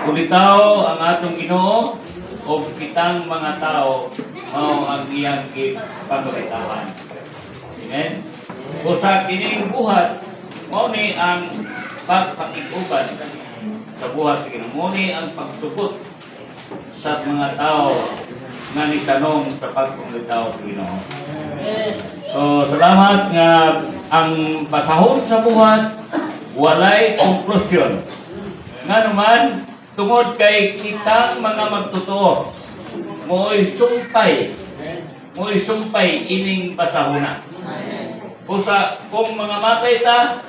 Kulitaw ang atong Ginoo o kitang mga tao mao ang iyang pagkaitawan. Amen. Usa kining buhat mao ni ang pagpakiguban sa buhat kini. Mao ni ang pagsugod sa mga tao nga nitanong sa pagpakitaw sa Ginoo. So salamat nga ang pasahon sa buhat walay konklusyon. Nga naman tungod kay kitang mga magtotoo mo'y sumpay ining pasahuna. Kusa kung mga matay ta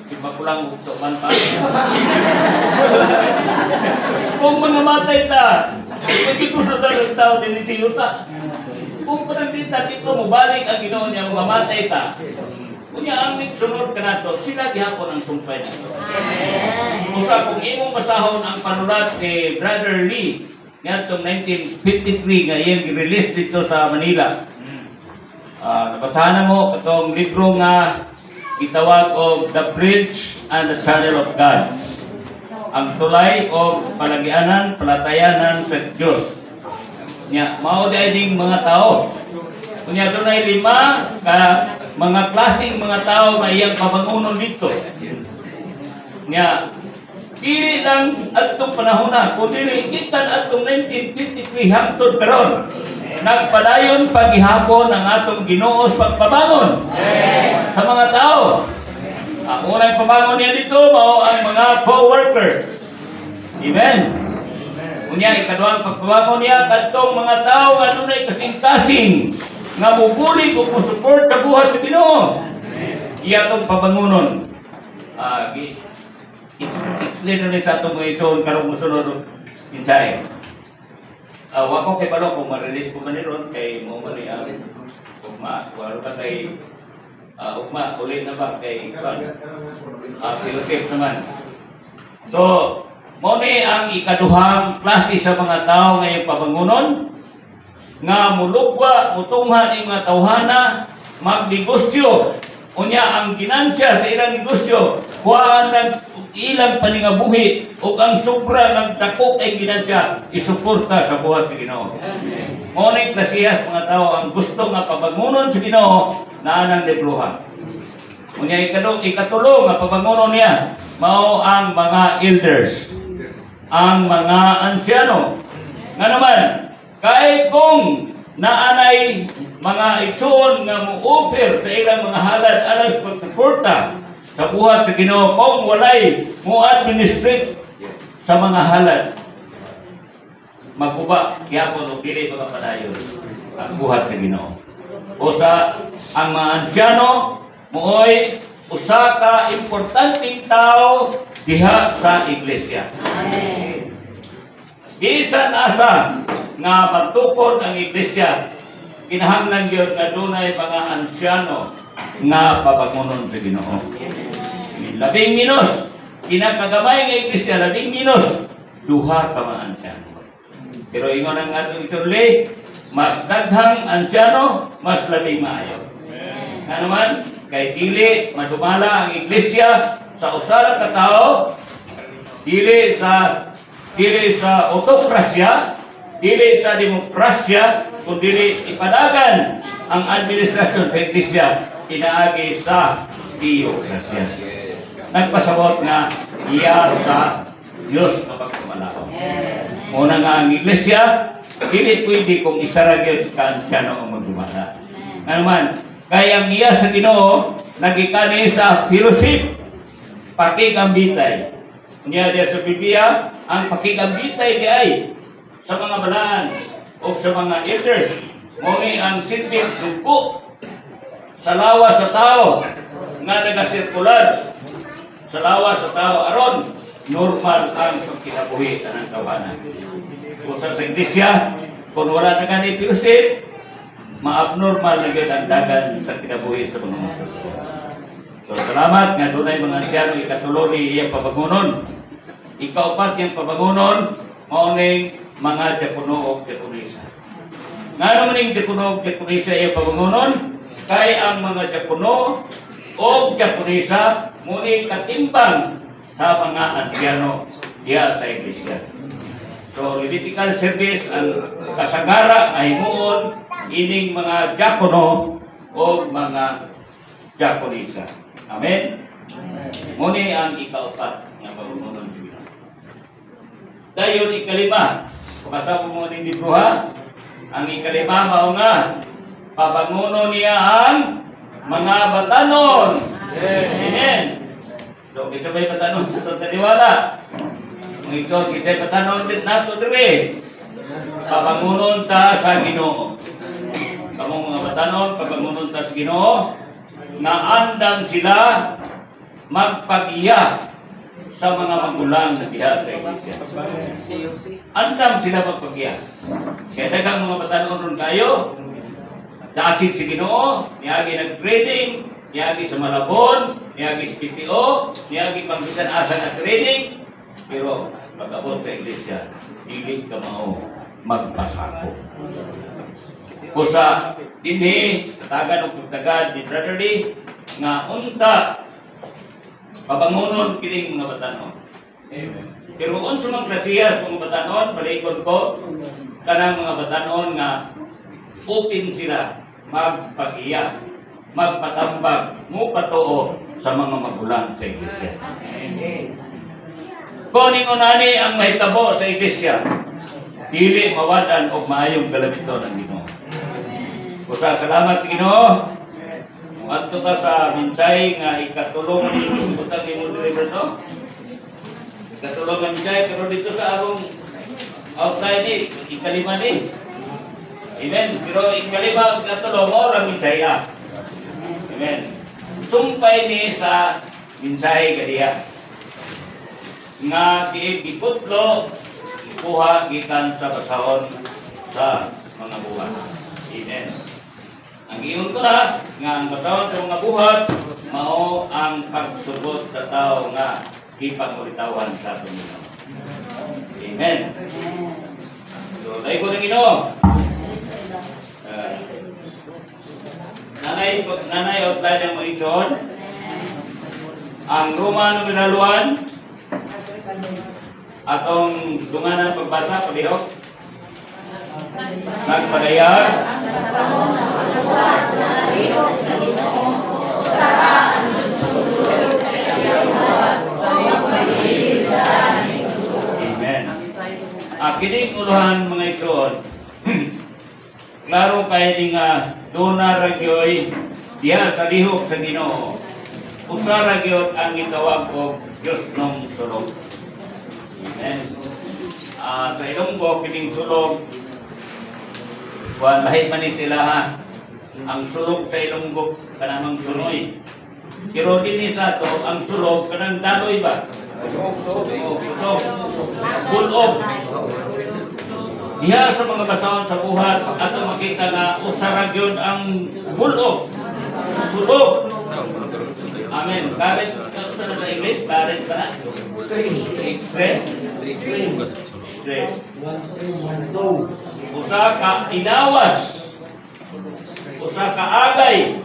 iba ko lang sa man pa. Kung mga matay ta ito na ng tao din si Yuta. Kung panagdita dito mo balik ang Ginoo niya mga matay ta. Kunya ang sunod ka nato, sila gihapon ang sumpay nato. Kusa kung imong basahon ang panulat ni Brother Lee ngadtong 1953 nga iyang i-release dito sa Manila. Nabasahan mo itong libro nga itawag og The Bridge and the Channel of God. Ang tulay o palagianan, palatayanan sa Diyos. Nya mao ding mga tao. Kunya dunay 5 ka mga klaseng mga tao nga iyang pabangunon dito. Nya dili lang adtong panahon na, kundi gikan adtong 1953 hangtod karon. Nagpadayon paghihapon ang atong Ginoo sa pagpabangon sa mga tao. Ang unang pabangon niya dito mao ang mga co-workers. Amen. Unya ikaduhang pagpabangon niya kadtong mga tao nga dunay kasing-kasing nga muguli ug mo-support sa buhat sa Ginoo. Iya tong pabangonon. Explain na sa itong mga ito karong musunod insay. Wako kay palo kung ma-release ko maniron kay mo mali ang ugma. Walo ka kay ugma ulit na ba kay Philip naman. So, mo ni ang ikaduhang klase sa mga tao ngayong pabangonon nga mulugwa, mutunghan ang mga tawhana, magnegosyo. Unya ang ginansya sa ilang negosyo, kuhaan lang ilang paningabuhi o ang sobra ng takok ay ginansya, isuporta sa buhat ng Ginoo. Ngunit klasihas mga tao ang gusto nga pabangunon sa Ginoo na anang libruhan. Unya ikatulo nga pabangunon niya, mao ang mga elders, ang mga ansyano. Nga naman, kahit kung naanay mga igsoon nga mo-offer sa ilang mga halad alang sa pagsuporta sa buhat sa Ginoo, kung walay mo-administrate sa mga halad, magkuba, kiyapon o pili mga padayon ang buhat sa Ginoo. O sa ang mga ansyano, mooy usa ka importanteng tao diha sa iglesia. Amen. Bisan asa nga magtukod ang iglesia, kinahanglan gyud nga dunay mga ansyano nga pabangonon sa Ginoo. Labing minos, kinakagamay nga iglesia, labing minos, duha ka mga ansyano. Pero ingon ang atong iturli, mas daghang ansyano, mas labing maayo. Nga naman, kay dili madumala ang iglesia sa usa ka tawo, dili sa autokrasya, dili sa demokrasya, kundi ipadagan ang administrasyon sa iglesia pinaagi sa teokrasya. Nagpasabot nga iya sa Diyos na pagkamalao. Muna nga ang iglesia, dili pwede kung isara gyud ka ansyano ang magdumala. Nga naman, kaya ang iya sa Ginoo nagikani sa fellowship, pakigambitay. Niya dia sa Biblia, ang pakigambitay di ay sa mga balaan o sa mga elders, muni ang silbing dugo sa lawas sa tao nga nagasirkular sa lawas sa tao aron normal ang pagkinabuhi sa ng tawanan. Kung sa iglesia, kung wala na gani fellowship, ma-abnormal na yun ang dagan sa kinabuhi sa mga Kristo. So, salamat nga dunay mga ansyano ikatulo ni iyang pabangonon. Ikaupat yung pabangonon, mauning mga diakono o diakonisa. Nga naman yung diakono o diakonisa iyang pabangonon, kay ang mga diakono o diakonisa muni katimbang sa mga ansyano diha sa iglesia. So, Levitical service ang kasagara nga himuon ining mga diakono o mga diakonisa. Amen? Muni ang ikaupat nga pagmunon sa Ginoo. Dayon ikalima, pasabog mo ning libro ha. Ang ikalima mao nga pabangunon niya ang mga batanon. Amen. So, kita ba'y batanon sa tagkaniwala? Kung ito, kita batanon din nato diri. Pabangunon ta sa Ginoo. Kamong mga batanon, pabangunon ta sa Ginoo, na andam sila magpag-iya sa mga magulang sa diha sa iglesia. Andam sila magpag-iya. Kaya daghang mga batanon ron kayo, dasit si Ginoo, niagi nag-training, niagi sa Malabon, niagi sa PTO, niagi pangbisan asa na training, pero pag-abot sa iglesia, dili ka mao magpasako. Kusa dinhi katagan og katagan di brotherly nga unta pabangunon kining mga batanon. Pero unsa man klasiyas mga batanon, palikod ko kanang mga batanon nga open sila magpag-iya, magpatambag, mupatuo sa mga magulang sa iglesia. Kuning unani ang mahitabo sa iglesia, dili mawadan og maayong kalamiton ang Ginoo. Kusa salamat Ginoo. Adto ka sa minsay nga ikatulong ni butang imo diri to. Ikatulong ang minsay pero dito sa akong outline ni ikalima ni. Amen. Pero ikalima katulong mo ra minsay ya. Amen. Sumpay ni sa minsay kadiya. Nga gikutlo kuha gikan sa basahon sa mga buhat. Amen. Ang iyon ko na nga ang basahon sa mga buhat mao ang pagsugod sa tao nga ipangulitawan sa Ginoo. Amen. So, dahil ko ng Ginoo. Nanay outline ang mga ison. Ang Roma numeral 1 atong dunganan pagbasa palihok. Nagpadayag Amen. Kining uluhan mga ison. Klaro kay ni nga dona ra gyoy diha sa lihok sa Ginoo. Usa ra gyud ang gitawag og Dios nung sulog. Amen. Sa Ilonggo kining sulog lahi man ni sila ha. Ang sulog sa Ilonggo kanamang sunoy. Pero dinhi sa to ang sulog kanang daloy ba? Bulog. Diha sa mga basahon sa buhat ato makita na usa ra gyud ang bulog. Sulog. Amen. Current sa English, current pa na? Straight. Usa ka inawas. Usa ka agay.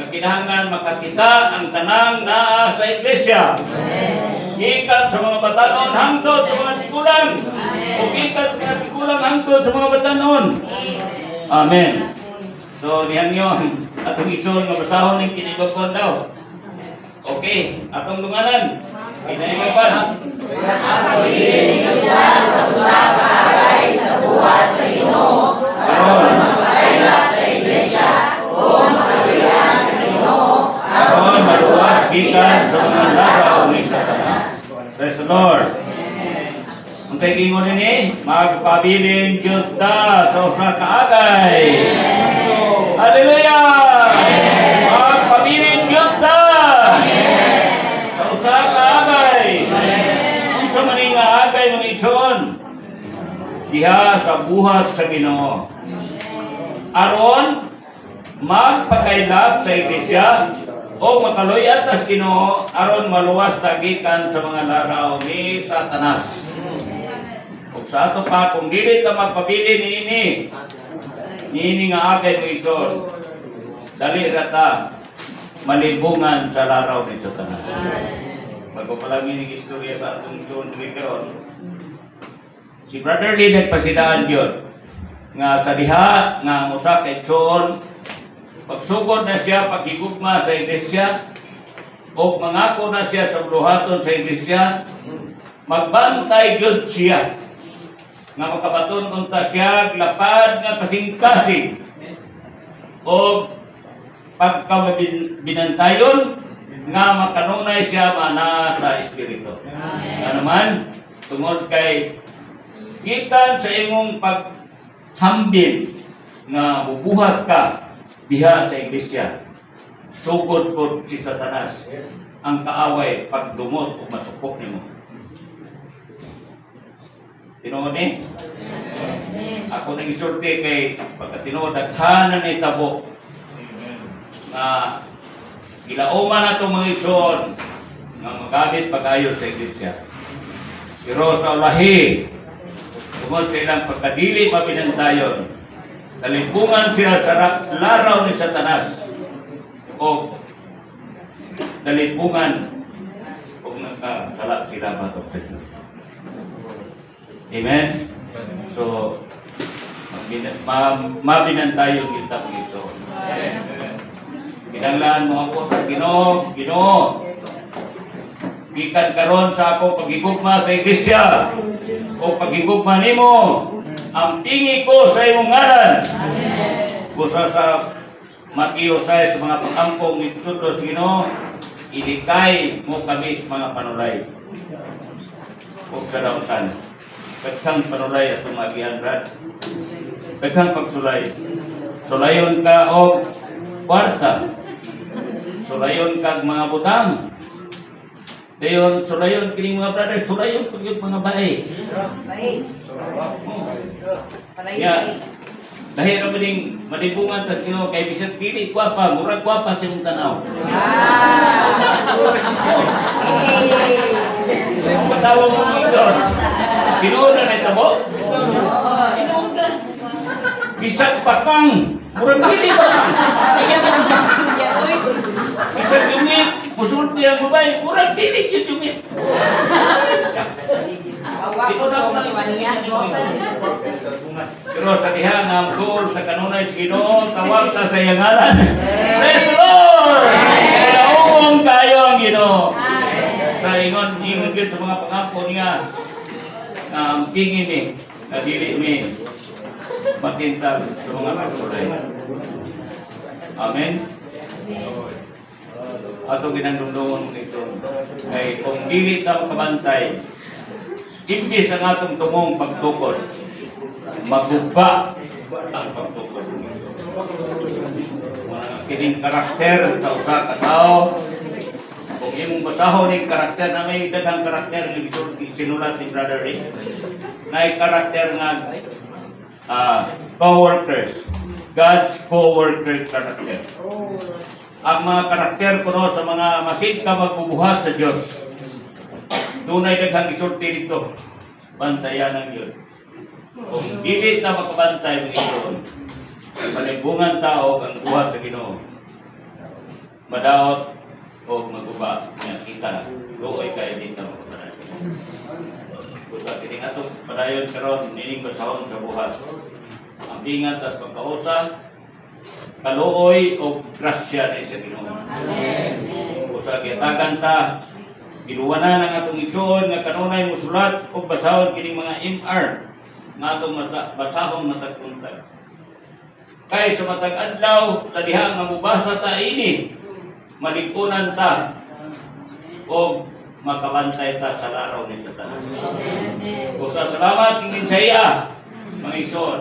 Kinahanglan makakita ang tanang naa sa iglesia. Gikan sa mga batanon hangtod sa mga tigulang. O gikan sa mga tigulang hangtod sa mga batanon. Amen. So, niyan yun. Atong ison nga basahon ng kinibagkon daw. Okay, atong dunganan. Pinaimapan. Ako iligtas sa usa ka agay sa buhat sa Ginoo. Aron magpailat sa iglesia o magpailat sa Ginoo. Aron maluwas gikan sa mga laraw ni Satanas. Praise the Lord. Untay gingon ni magpabilin gyud ta sa usa ka agay. Hallelujah! Magpabilin gyud ta sa usa ka agay. Unsa man nga agay mga igsoon? Diha sa buhat sa Ginoo. Aron magpakailap sa iglesia o makaluyat sa Ginoo aron maluwas sa gikan sa mga laraw ni Satanas. Ug sa ato pa kung dili ka magpabili niini nga agay mo igsoon, dali ra ta malibungan sa laraw ni Satanas. bago pa lang yung istorya sa atong John Ricaron, si Brother Lee nagpasidaan yun nga sa diha nga usa kay John pagsugod na siya paghigugma sa iglesia o mangako na siya sa buluhaton sa iglesia, magbantay gyud siya nga makabaton unta siya lapad nga kasing-kasing o pagkabinantayon nga makanunay siya mana sa espiritu. Nga naman tungod kay gikan sa imong paghambil nga bubuhat ka diha sa iglesia, sugod po si Satanas ang kaaway pagdumot o masupok nimo. Tinuod ni? Ako nang isulti kay pagkatinuod daghanan ni tabo nga ilauman na itong mga ison nga magamit pag-ayos sa iglesia. Pero sa ulahi, tungod sa ilang pagkadili mabinantayon, talimpungan sila sa laraw ni Satanas o talimpungan kung nagkasala sila batok sa Diyos. Amen? So, mabinantayon kita pag ito. Kinanglan mo ako sa Ginoo, Ginoo. Gikan karon sa akong paghigugma sa iglesia o paghigugma nimo, ang pingi ko sa imong ngalan. Kusa sa Mateo 6 sa mga pag-ampong itutos Ginoo, ilikay mo kami sa mga panulay. O sa dautan, daghang panulay at tumagihan brad. Daghang pagsulay. Sulayon ka o kwarta. Sulayon kag mga butang. Dayon sulayon kining mga brother, sulayon pud yung mga bae. Ya. Dahil ra maning madibungan sa Ginoo kay bisan pili kwapa, murag kwapa sa imong tanaw. Patawag mo ito. Tinuod na nitabo? Tinuod na. Bisan pakang, murag pili pakang. Bisan yungit, musul niya ang babae, murag pili yun yungit. Pero sa diha nga ang goal sa kanunay sa Ginoo, tawag ta sa iyang ngalan. Praise the Lord! Nauong kayo ang Ginoo. Sa ingon yun sa mga pangako niya, ang pingin ni, na dili ni, matintag sa mga pagsulay. Amen? Ato ginandungdungon mo ito. Kay kung dili ta makabantay, imbis ang atong tumong pagtukod, magugba ang pagtukod. Kining karakter sa usa ka tao, kung imong basahon yung karakter na may daghang karakter nga sinulat si Brother Rick, na karakter nga co-workers, God's co-workers karakter. Ang mga karakter kuno sa mga masid ka magbubuhat sa Diyos. Tunay daghang isulti dito. Bantayan ang Diyos. Kung dili na makabantay ng Ginoo, palibungan tao ang buhat sa Ginoo. Madaot o maguba niya kita. Luoy kayo dito. Kusa kining atong padayon karon nining basahon sa buhat. Ang ingat at pagkausa, kaluoy o grasya ni sa Ginoo. Kusa kitagan ta, giluwanan ang atong igsoon nga kanunay musulat o basahon kining mga MR nga atong basahon matag untag. Kay sa matag adlaw sa diha nga mubasa ta ini, malikunan ta o makabantay ta sa laraw ni Satanas. Kusa salamat kingin sa iya, mga igsoon,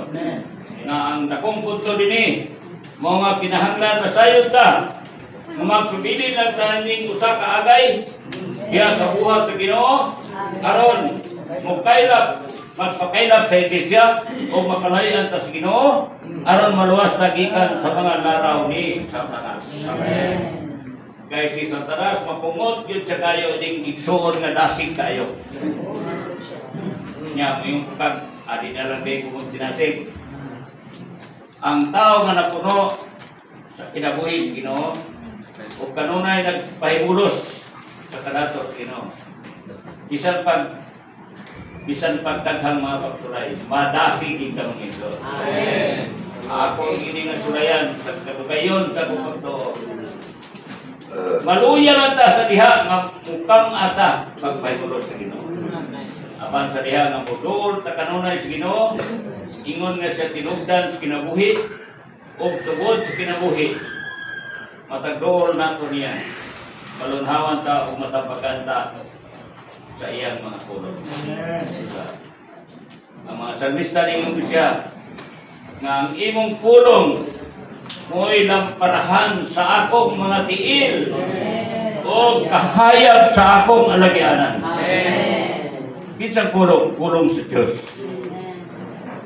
nga ang dakong punto dinhi mao nga kinahanglan masayod ta nga magsubili lang taning usa ka agay diha sa buhat sa Ginoo aron magkaylap magpakaylap sa iglesia o makalayan ta sa Ginoo aron maluwas ta gikan sa mga laraw ni Satanas. Amen. Kay si Satanas mapungot gyud sa kayo ning igsuon nga dasig kayo. Nya yung pag adi na lang kay kung dinasig. Ang tao nga napuno sa kinabuhi sa Ginoo o kanunay nagpahimulos sa kanato Ginoo. Bisan pagtaghang mga pagsulay, madasig ka mga Igsoon. Amen. Ako ang iningan sulayan sa katugayon sa kupagto. Maluya lang ta sa diha nga mukang ata pagpayulod sa Ginoo. Apan sa diha nga mudol ta kanunay sa Ginoo, ingon nga siya tinugdan sa kinabuhi o tugod sa kinabuhi. Matagdol nato niya. Malunhawan ta o matapagan ta sa iyang mga pulong. Ang mga salmista ningon siya nga ang imong pulong mo'y lamparahan sa akong mga tiil o kahayag sa akong alagianan. Kinsang pulong? Pulong sa Diyos.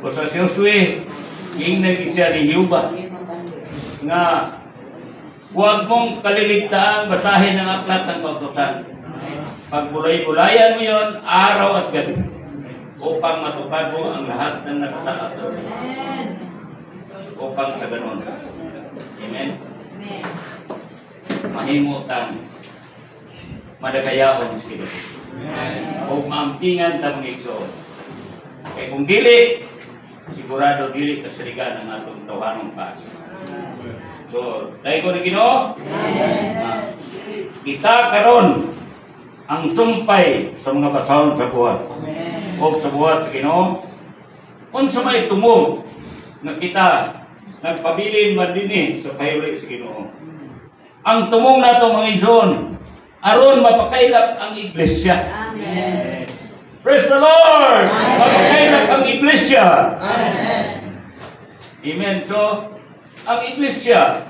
O sa Josue, ingnan siya ni Yuba nga huwag mong kaliligtaan basahin ang aklat ng Kautusan. Pagbulay-bulayan mo yon araw at gabi upang matupad mo ang lahat ng nakasaad. Upang sa ganon. Amen? Mahimo tang madagayaon sa Ginoo. O maampingan tang mga Igsoon. Kaya kung dili, sigurado dili kasaligan ang atong tawanong pag. So, dahil ko na Ginoo, kita karon ang sumpay sa mga basahon sa buhat. O sa buhat sa Ginoo, unsa may tumog na kita nagpabilin man dinhi sa payuli sa Ginoo. Ang tumong nato mga Igsoon, aron mapakailap ang iglesia. Amen. Praise the Lord! Mapakailap ang iglesia. Amen. Amen. So, ang iglesia,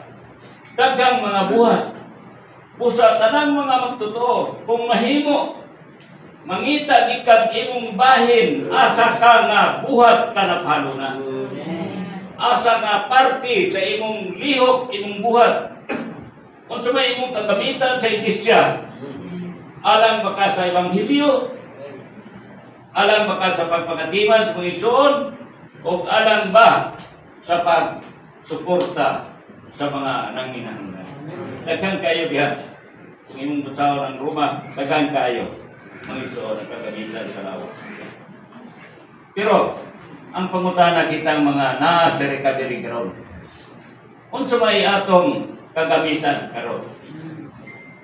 daghang mga buhat. Usa tanang mga magtotoo, kung mahimo, mangita ikag imong bahin, asa ka nga buhat ka na paluna. Asa nga parte sa imong lihok, imong buhat. Kung sa may imong kagamitan sa iglesia, alang baka sa Ebanghelyo, alang baka sa pagpagatiman sa mga Igsoon, o alang ba sa pagsuporta sa mga nanginahanglan. Daghan kayo diha. Kung imong butsaw ng Roma, daghan kayo mga Igsoon ang kagamitan sa lawas. Pero, ang pangutana kitang mga naa sa recovery karon. Unsa may atong kagamitan karon?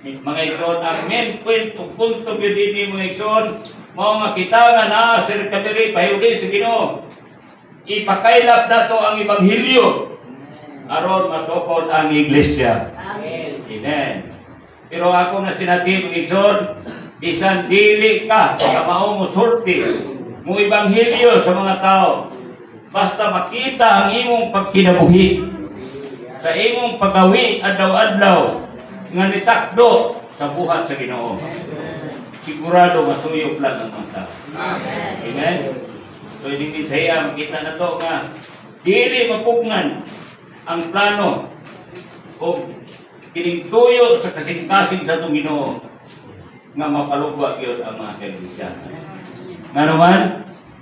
Mga Igsoon, ang main point o punto gyud dinhi mga Igsoon, mao nga kita nga naa sa recovery payuli sa Ginoo. Ipakailap nato ang Ebanghelyo aron matukod ang iglesia. Amen. Amen. Pero ako na sinabi mga Igsoon, bisan dili ka mao mo sulti mo Ebanghelyo sa mga tao, basta makita ang imong pagkinabuhi sa imong pagawi adlaw-adlaw nga nitakdo sa buhat sa Ginoo. Sigurado masuyop lang ang mga tao. Amen. So hindi saya makita na to nga dili mapugnan ang plano o kining tuyo sa kasing-kasing sa itong Ginoo nga mapalugwa yun ang mga kaibigan. Nga naman,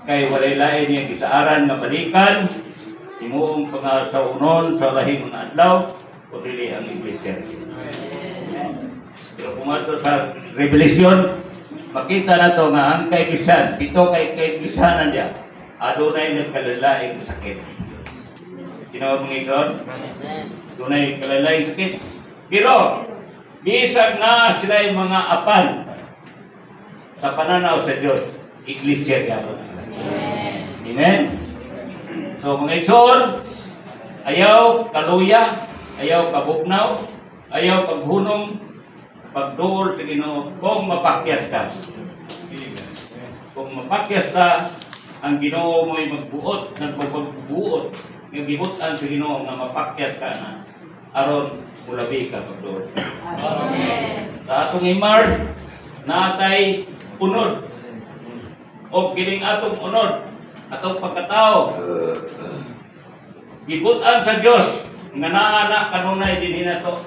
kay walay lain niya kisaaran nga balikan, timuong pangasaunon sa lahing mga adlaw, o dili ang iglesia. Pero kung ato sa Revelation, makita na to nga ang kaibigan, ito kaibiganan niya, adunay nagkalalaing sakit. Sinawag mga Igsoon? Adunay kalalaing sakit. Pero, bisag na sila yung mga apan sa pananaw sa Diyos, iglesia gabon. Amen. So mga Igsoon, ayaw kaluya, ayaw kabugnaw, ayaw paghunong, pagduol sa Ginoo kung mapakyas ka. Kung mapakyas ka, ang Ginoo mo'y magbuot, nagpagbuot, yung gibutan sa Ginoo nga mapakyas ka na aron mulabi ka pagduol. Amen. Sa atong imar, natay unod. O kining atong unod, atong pagkatao. Gibutan sa Dios nga naa kanunay dinhi nato.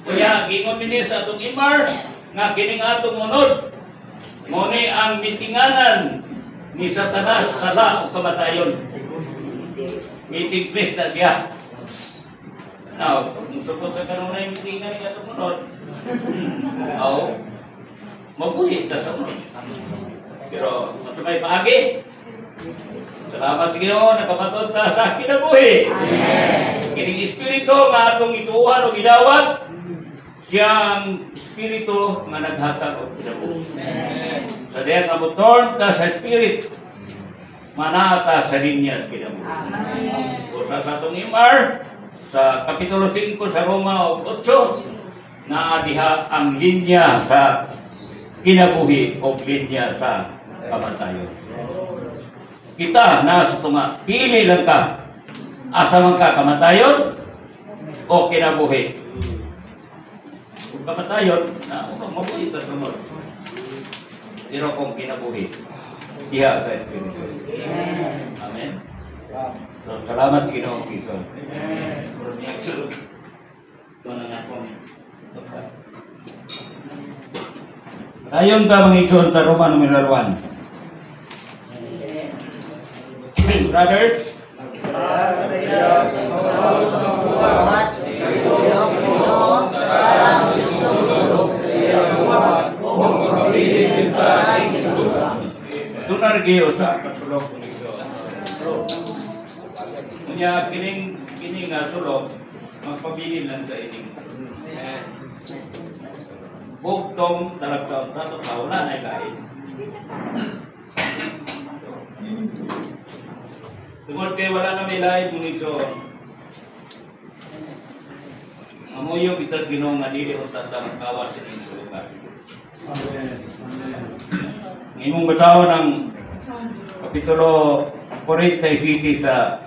Kuya, gingon minni sa atong imar nga kining atong unod mo ni ang mitinganan ni Satanas sala o kamatayon. Meeting place na siya. Now, musukot ka kanon na yung tingan niya ito munod. Oo. Mabuhi ta sa munod. Pero, matumay paagi. Salamat Ginoo, nakamatod ta sa kinabuhi. Kining espiritu nga atong ituuhan o gidawat, siyang espiritu nga naghatag og kinabuhi. Sa diya nga motorn ta sa spirit, manata sa linya sa kinabuhi. O sa atong imar, sa Kapitulo 5 sa Roma 8, na diha ang linya sa kinabuhi o linya sa kamatayon. Kita nasa tunga, pili lang ka. Asa man ka, kamatayon o kinabuhi. Kung kamatayon, mabuhi ka sunod. Pero kung kinabuhi, diha sa Espiritu. Amen. So, salamat Ginoo Kristo. Ito na nga po. Ayon ka mga igsoon sa Roma numero 1. Brothers, tunar giyo sa kasulok nito. Kanya kining sulok magpabilin lang sa ining. Bugtong talagtaon sa tao wala na kain. Tungkol kay wala na may lahi ngunito. Amoyo bitas Ginoo nga dili usa ta magkawas sa inyong lugar. Ngimong basahon ng Kapitulo 47 sa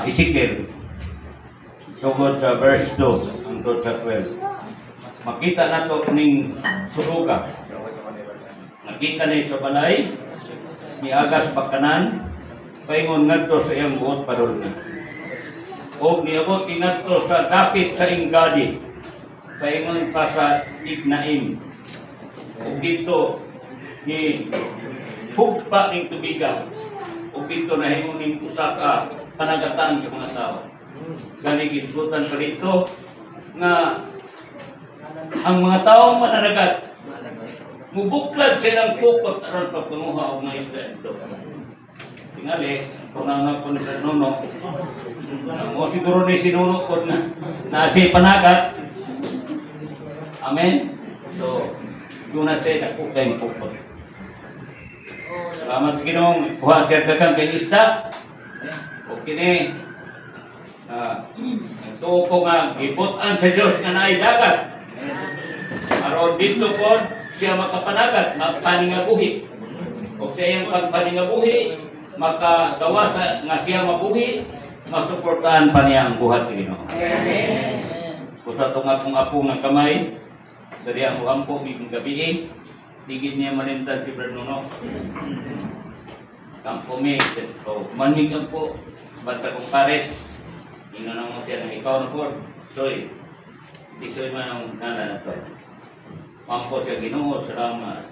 Ezekiel. Sugod sa verse 2 hangtod sa 12. Makita nato ning suruga. Nakita ni sa balay ni agas pagkanan paingon ngadto sa iyang buot padulna. O niabot ngadto sa dapit sa Engadi paingon pa sa Ignaim. O dito ni hugpa ning tubiga. O dito nahimong ning usa ka panagatan sa mga tao. Gani gisgutan pa dito nga ang mga taong mananagat mubuklad silang pukot aron pagpanguha og mga isda ito. Tingali, kung nga po ni Nuno, o siguro ni sinuno ko na si panagat. Amen? So, doon na siya nakukay pukot. Salamat Ginoo, kuha siya dagang kay isda. O kini, ito ko nga, ibutan sa Diyos nga naay dagat. Aron dito po, siya makapanagat, mapaningabuhi. O sa iyang pagpaningabuhi, makagawa sa nga siya mabuhi, masuportahan pa niya ang buhat ni Ginoo. Amen. Kusa itong akong nga kamay, dari ang uampo, bigong gabi, digid niya malintad si Brad Nuno. Kampo me, manig ang po, basta kong pares, inanang mo siya ng ikaw na po, soy, di soy man ang nana na to. Mampo siya Ginoo, salamat.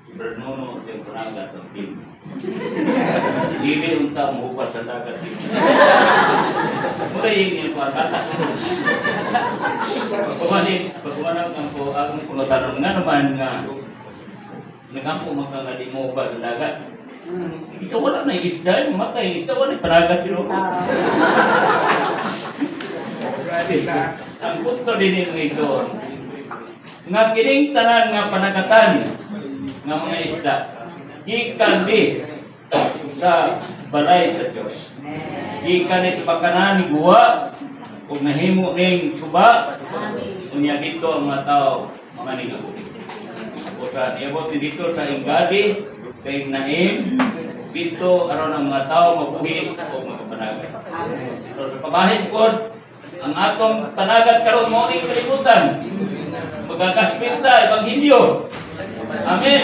Si Brad Nuno, siyang panagat ang team. Dili unta muhupas sa dagat. Mula yung pagkatas. Pagkumanang ang po, akong punotanon nga naman nga nagampo makakali mo ba sa dagat. Ito wala na isda, matay isda, wala panagat yun. Ang punto din yung ito. Nga kining tanan nga panagatan nga mga isda. Gikan di sa balay sa Diyos. Gikan di sa pagkanan ni guwa ug nahimo ning suba unya dito ang mga tao manigabuhi. O sa iabot dito sa Engadi kay Naim dito aron ang mga tao mabuhi o magpanagat. So sa pabahin pod ang atong panagat karon mo ning kalibutan. Magkakaspinta ebanghelyo. Amen.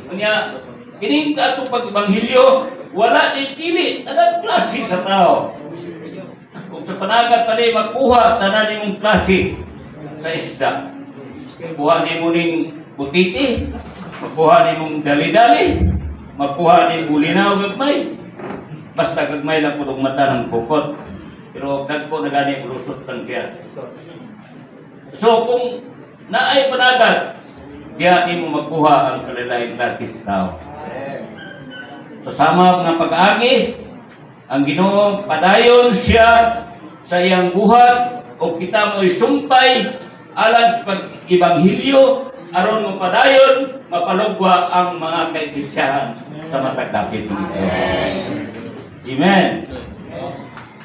Kanya, kining atong pag-ebanghelyo, wala din pili, tanan klase sa tao. Kung sa panagat pa rin magkuha, tanan nimong klase sa isda. Magkuha nimo ning butiti, magkuha nimong dali-dali, magkuha ning bulinaw gagmay. Basta gagmay lang pulong mata ng bukot. Pero dagko na gani lusot lang siya. So kung naay panagat, diya mo magkuha ang kalalayang klase sa tao. So sama nga pag-agi, ang Ginoo padayon siya sa iyang buhat o kita mo'y sumpay alang sa pag-ibanghilyo aron mo padayon mapalugwa ang mga kaiglesiyahan sa matag dapit nito. Amen.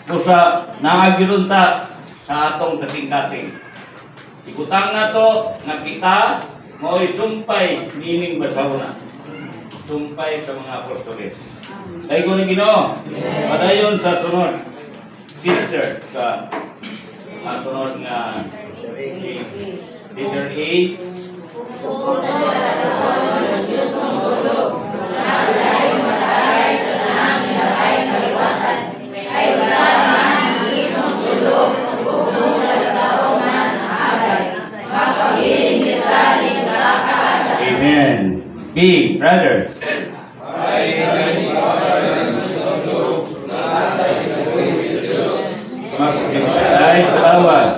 So sa naagirunta sa atong kasing-kasing. Ibutang na to nga kita mo'y sumpay nining basahona. Sumpay sa mga apostoles. Dahil ko na Ginoo, padayon sa sunod. Sister sa sunod nga letter A. Amen. B. Brothers. Magpagay sa lawas.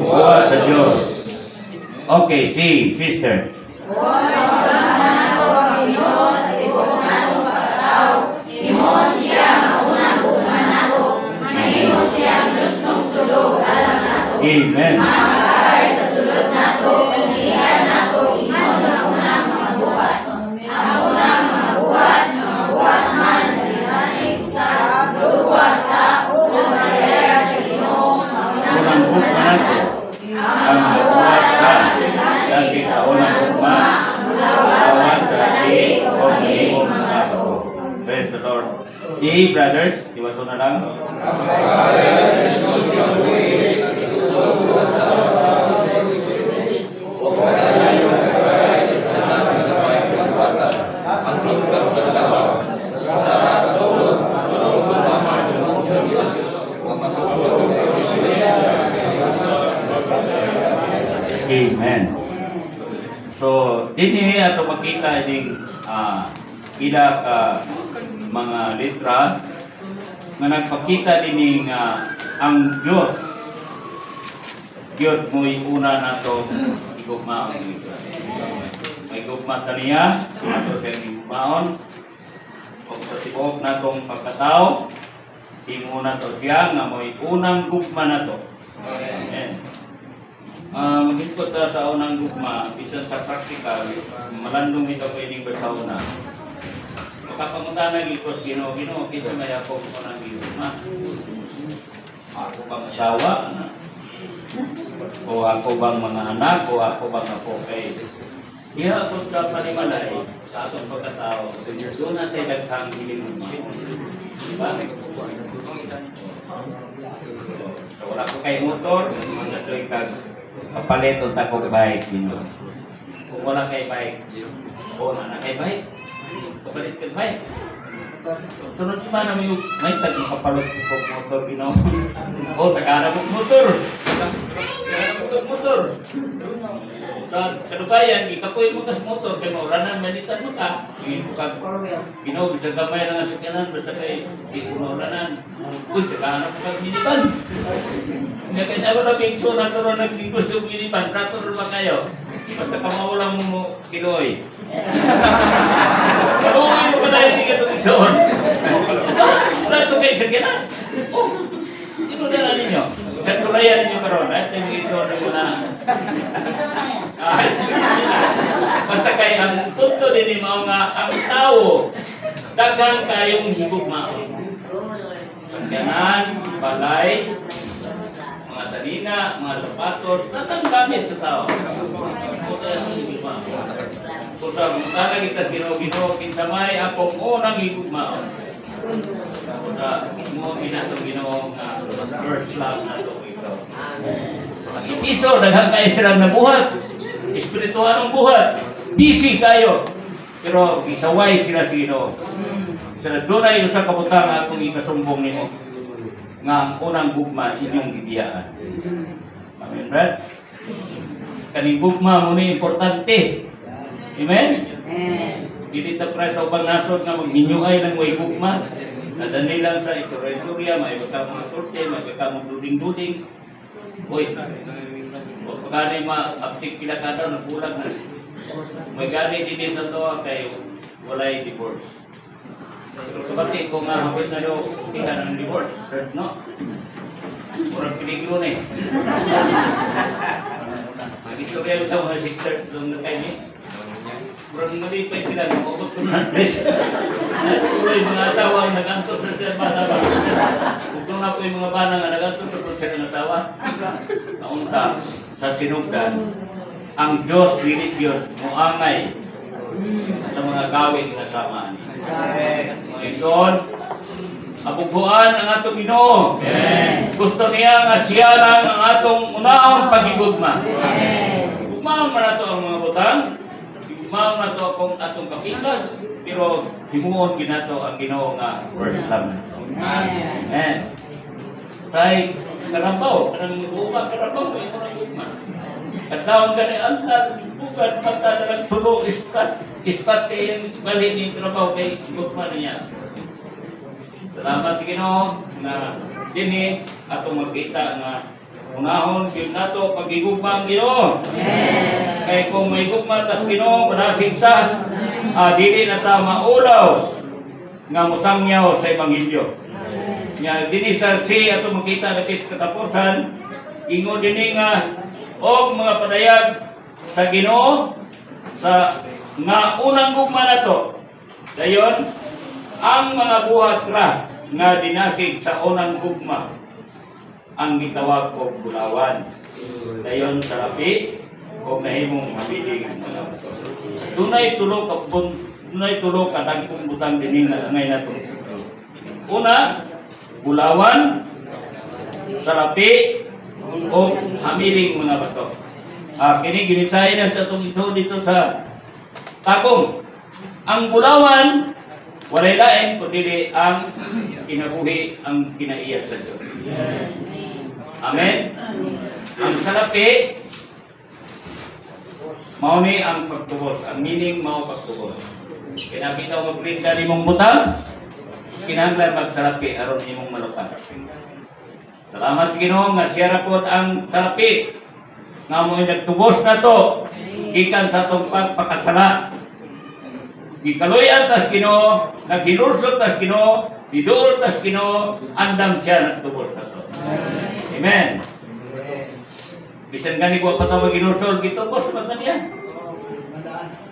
Buhat sa Diyos. Okay, C. Sister. Amen. Ang buhat ka ang kaunang gugma mulawan sa lahi o iyong mga tao. Praise the Lord. E, brothers, iwaso na lang. Amen. So, dini ato makita ding ila ka mga letra nga nagpakita dining ang Dios Diyos mo'y una nato igugma ang Diyos. May gugma taniya ato sa igugmaon o sa tibok natong pagkatao imo nato siya nga mo'y unang gugma nato. Amen. Mag-iskot ta sa unang gugma, bisan sa practical, malandong ito pwedeng bersauna. Makapangutanang ikos Ginoo, kita may ako unang gugma. Ako bang asawa? O ako bang mga anak? O ako bang ako kay? Diya ako sa panimalay, sa atong pagkatao, doon natin naghang hiling diba? So, wala ko kay motor, mga tuwing kapalit o tako bike. Kung wala kay bike, o na kay bike, kapalit kay bike. Sunod pa namin yung may tag-kapalit ko motor, o taga-arap motor. Motor. Sa kadubayan, ikapoy mo kas motor, kaya mauranan, malitan mo ka. Ginaw, bisa gamay na nga sa kanan, basta kay mauranan. Uy, taga-arap mo ka minipan. Nga kaya ako na pingso na ito na naglingkos yung minipan, prato rin ba kayo? Basta kamaulang mo kiloy. Kaluoy mo ka na hindi ka ito pingsoon. Prato kayo sa kanan. Oh, ito na ninyo. Sa tulayan ninyo karoon, ito yung ito na muna. Basta kayo, ang tunto din mo nga, ang tao, dagang kayong higugmaon. Sa kanan, balay, mga salina, mga sapatos, dagang gamit sa tao. Ito yung higugmaon. Kung sa mga kita Ginoo, kinsamay akong unang higugmaon. Mo binatong Ginoo nga first love na ito ito. Ang iso, daghang kayo silang nabuhat. Espiritual ang buhat. Busy kayo. Pero isaway sila sa Ginoo. Sa dunay sa kabutang akong ikasumbong nimo nga ang unang gugma inyong bibiyaan. Amen, brad? Kaning gugma mo ni importante. Amen? Dili ta pre sa ubang nasod nga magminyuay ng way gugma. Nadani lang sa istorya-istorya, may baka mga sorte, may baka mga duding-duding. Uy, huwag gani ma-uptik pila ka daw, nagbulag na. May gani din sa to kay walay divorce. Pero kapati kung nga hapit na daw, tingnan ng divorce, no? Murang peligro na eh. Mag-istorya daw mga sister doon na kayo eh. Murang malipay sila, nakukot ko na dress. Natuloy mga asawa ang nagantos na sila bata ba. Kung na po yung mga bana nga nagantos na sila ng asawa. Naunta sa sinugdan, ang Diyos, dili Diyos, muangay sa mga gawin nga samaan niya. Mga ison, abubuan ang atong Ginoo. Gusto niya nga siya lang ang atong unahong pagigugma. Gugmaon man nato ang mga butang, gugmaon man nato akong atong kapitas, pero himuon ginato ang Ginoo nga first love. Amen. Tay karabaw, kanang buka karabaw ay mga gugma. At taon ka ni Antag, bukan mata dalang sulo ispat kayong bali ni trabaho kay gugma niya. Salamat sa Ginoo na dini atong magkita nga unahon gyud nato pagigugma ang Ginoo. Kay kung may gugma tas Ginoo madasig ta, dili na ta maulaw nga musangyaw sa ebanghelyo. Nya dini sa atong makita dapit katapusan, ingon dini nga og mga padayag sa Ginoo sa nga unang gugma nato. Dayon ang mga buhat ra nga dinasig sa unang gugma ang gitawag og bulawan. Dayon sa lapi o nahimong habiling mga bato. Tunay tulo ka dagkong butang dinhi nga angay nato. Una, bulawan, sa lapi o hamiling mga bato. Kini ginisay na sa itong iso dito sa takong. Ang bulawan, walay lain kundi ang kinabuhi ang kinaiya sa Diyos. Amen. Ang salapi, mao ni ang pagtubos. Ang meaning mao pagtubos. Kinakita mo prinda ni mong butang, kinahanglan magsalapi aron imong malutang. Salamat Ginoo nga siya ra pod ang salapi nga mo nagtubos na to gikan sa atong pagpakasala. Gikaluyan tas Ginoo, naghilursot tas Ginoo, giduol tas Ginoo, andam siya nagtubos na to. Amen. Bisan gani ko patawag ginursot gitubos man niya.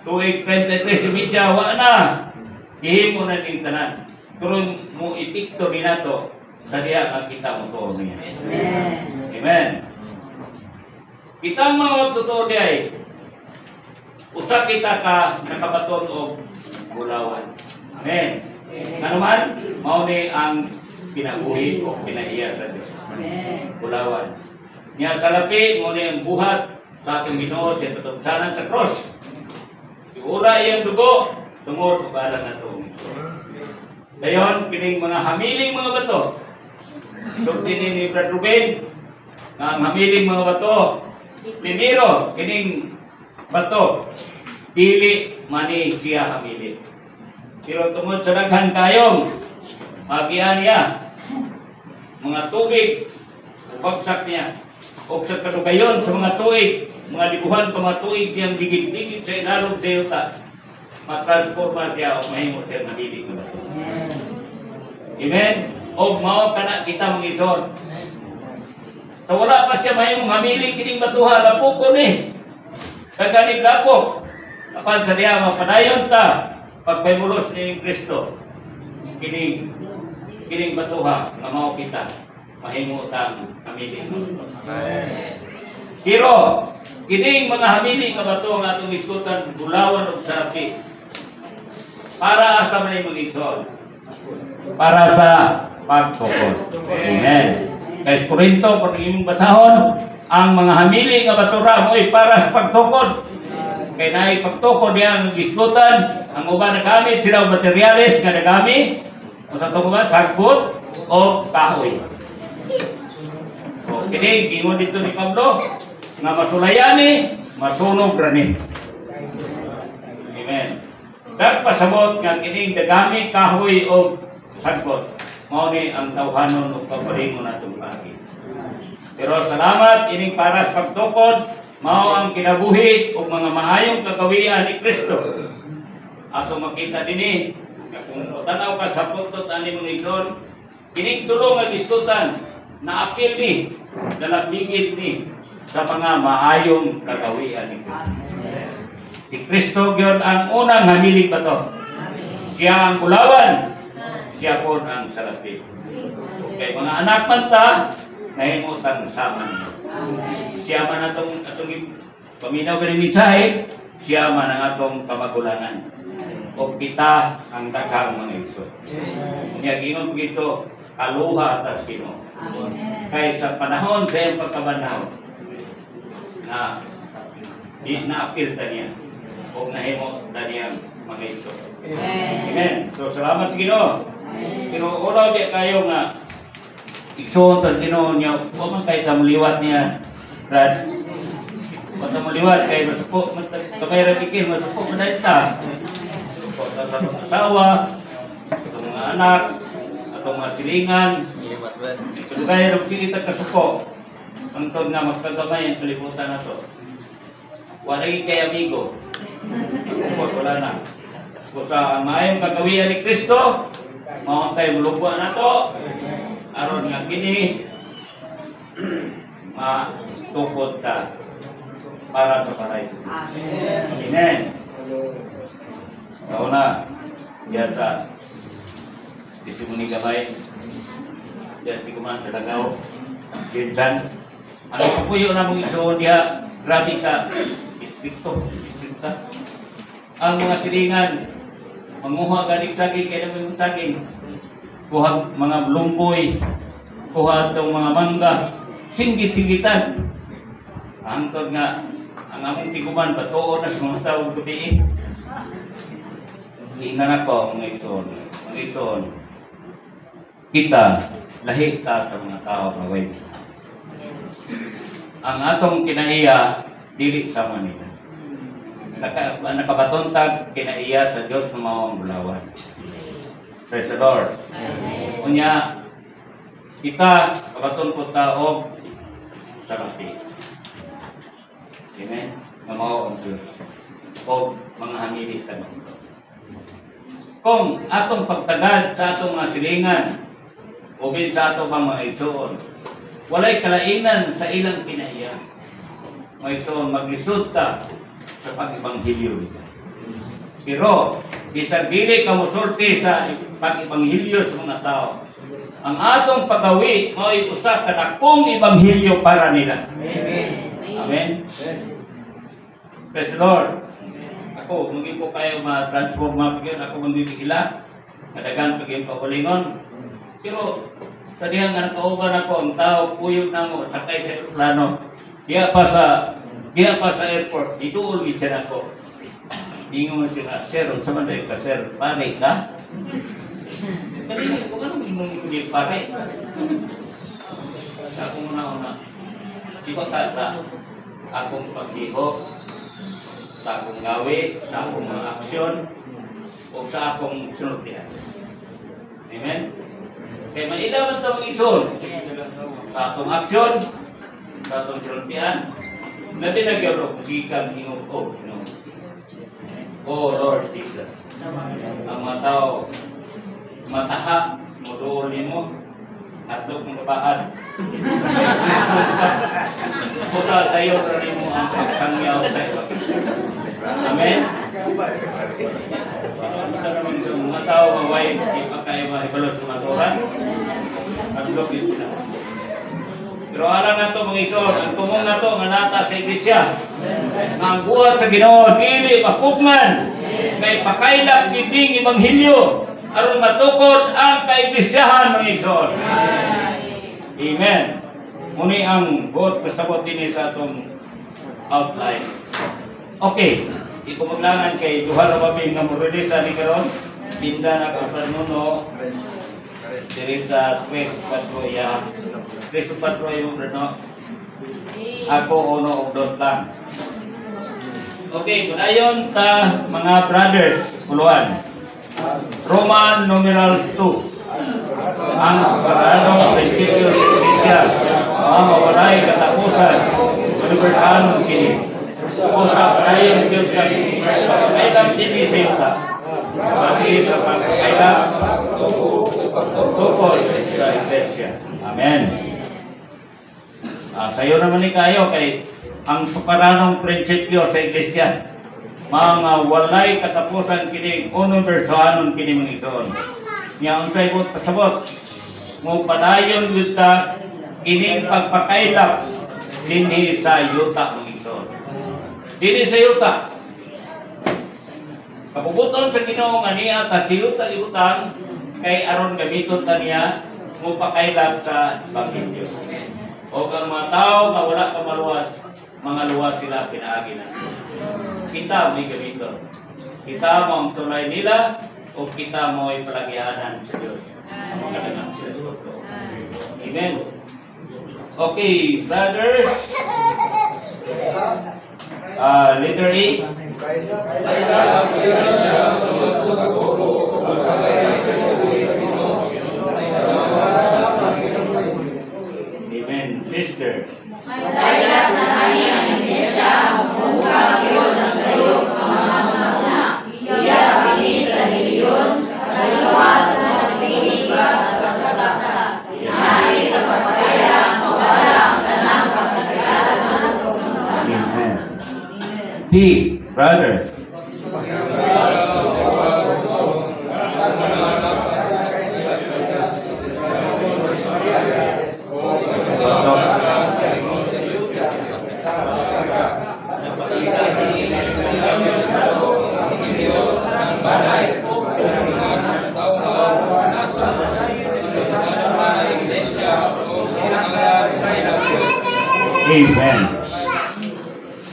Tuig 23 media wa na. Gihimo na ning tanan. Turun mo ipikto ni nato sa diha nga kita mo to niya. Amen. Kita mga totoo diay. Usa kita ka nakabaton og bulawan. Amen. Nanuman, mao ni ang kinabuhi o kinaiya sa Dios. Bulawan. Niya sa lapi, mao ni ang buhat sa ating Ginoo sa katungsanan sa cross. Iura iyang dugo, tungod sa bala na ito. Dayon, kining mga hamiling mga bato. Sugtinin ni Brad Ruben, nga ang hamiling mga bato, Primero, kining bato, dili mani siya hamili. Pero tungod sa daghan kayong magian niya, mga tubig, bagsak niya, o sa kadugayon sa mga tuig, mga libuhan pa mga tuig niyang digid-digid sa ilalog sa yuta, matransforma siya o mahimot siya nabili ko. Amen? O mao ka na kita mong ison. So wala pa siya mahimong hamili kining batuha, lapoko ni. Kaganig lapok. Apan sa diya, mapadayon ta, pagpaymulos ni Kristo. Kining batuha, nga mao kita, mahimutang hamili. Pero, kining mga hamili nga bato nga itong iskutan, bulawan o sarapi. Para sa manay mag-iksol. Para sa pagtukod. Amen. Kaya Korinto, kung imong basahon, ang mga hamili nga batura mo ay para sa pagtukod. Kaya na ipagtukod niya ang iskutan, ang uban na gamit, sila materialis nga nagamit, o sa itong uban, sagbot o kahoy. So, kini, gingon dito ni Pablo, nga masulayani, masunog rani. Amen. Dagpasabot nga kining nagamit kahoy o sagkot. Mao ni ang tawhanon ug pagparingon natong pagi. Pero salamat ining para sa pagtukod, mao ang kinabuhi ug mga maayong kagawian ni Kristo. Ato makita dinhi nga kung tanaw ka sa putod ani mga igsoon, kining tulo nga gistutan na apil ni, nalabigit ni sa mga maayong kagawian ni Kristo. Si Kristo gyud ang unang hamilig bato. Siya ang kulawan, siya po ang salapi. Okay, mga anak man ta, nahimutang sama niya. Siya man atong paminaw ganing mensahe, siya man ang atong kamagulangan. O kita ang daghang mga igsoon. Kaya gingon gito, kaluha ta Ginoo. Kay sa panahon sa iyang pagkabanaw na di naapil ta niya o nahimo ta niya mga igsoon. Amen. So salamat sa Ginoo. Pero ulaw di kayo nga igsoon ta Ginoo niya, wa man kay tamuliwat niya. Brad, wa ta muliwat kay masuko, kamay ra pikir masuko man ta. Sa atong asawa, atong mga anak, atong mga silingan, ito kaya rin kita kasuko. Antod nga magkagamay ang kalibutan na to. Wala kay amigo. Wala na. Kung sa maayong kagawian ni Kristo, mahuntay mulugwa na to, aron nga kini, matukod ta para sa paray. Amen. Kauna, biasa testimoni gamay, biasa kuman sa Dagaw, Jinjan. Ano pa po yun na mong isoon dia, grabe ka, istrikto. Ang mga silingan, manguha galing saging, kaya naman yung saging, kuha mga lumboy, kuha itong mga mangga, singgit-singgitan. Angkod nga, ang among tiguman, batuon na sa mga tao gabi. Ingnan ako mga igsoon, kita lahi ta sa mga tao nga way. Ang atong kinaiya dili sama nila. Nakabatontag kinaiya sa Dios nga mao ang bulawan. Praise the Lord. Unya kita kabaton ko ta og salapi. Amen. Nga mao ang Dios. Og mga hamili ta. Kung atong pagtagad sa atong mga silingan o sa atong mga igsoon, walay kalainan sa ilang kinaiya. Mga igsoon, maglisod ta sa pag-ibanghilyo. Pero, bisag dili ka musulti sa pag-ibanghilyo sa mga tao. Ang atong pagawi mo'y usa ka dakong ibanghilyo para nila. Amen. Praise the Lord. Ako, mungkin ko kayo ma-transform mapigyan, ako magbibigila, madagan pagyan paulingon. Pero, sa dihang nga nakauban ako, ang tao, puyog na mo, sakay sa aeroplano, diya pa sa airport, ituol siya ako. Ingon mo siya, sir, sa manday ka, sir, pare ka? Kanina, kung anong imong hindi pare? Sa akong una-una, di ba kata, akong pagdiho, sa akong gawi, sa akong mga aksyon, o sa akong sunodian. Amen? Kaya mailaman ito mga isun sa atong aksyon, sa atong sunodian, na tinagyan o kusikan ingog o Lord Jesus. Ang mga tao, mataha, muduol mo, atlog ng babaan. Pusa sa iyo, rin mo ang sangyaw sa iyo. Amen? Mga tao, maway, ipagkaya mahibalo sa mga turan. Atlog yun sila. Pero alam na ito mga iso, ang tumong na ito, nga nata sa iglesia. Ang buhat sa Ginoo, dili mapugman. May pakailap, giding, ibanghilyo. Aron matukod ang kaiglesiyahan ng igsoon. Amen. Muni ang buot pasabot din sa atong outline. Okay. Iko maglangan kay duha ra babing nga morelisa ni karon. Pinda na ka panuno. Diri sa Tres Patroya. Tres Patroya mo brano. Ako uno og dos lang. Okay, kunayon ta mga brothers, puluan. Roman numeral 2. ang saranong prinsipyo sa Iglesia mga walay katapusan universalon kini o sa kayang Diyos kailang sini sa yuta pati sa pagkailang tukol sa Iglesia. Amen. Sayo naman ni kayo kay ang sukaranong prinsipyo sa Iglesia mga walay katapusan kini universalon kini mga ison. Yang unsay bot pasabot mo padayon yuta kini pagpakailap dinhi sa yuta mga ison. Dinhi sa yuta kapuguton sa Ginoo nga niya ta si yuta ibutan kay aron gamiton ta niya mo pakailap sa Ebanghelyo. O ang mga tao nga wala ka maluwas, mga luwas sila pinaagi na. Kita may gamiton. Kita mo ang tulay nila o kita mo ay palagyanan sa Diyos. Ang mga ganang sila sa ito. Amen. Okay, brothers. Letter E. Amen. Sister. Magkailat na kani ang Iglesia, mukhang yun ang sayok sa mga mauna. Iya pili sa reliyon, sa liwat na nagpiligas sa kasasa. Inari sa pagkailat, mawala ang tanang pagkasalanan ng Amen. P. Brother. Amen.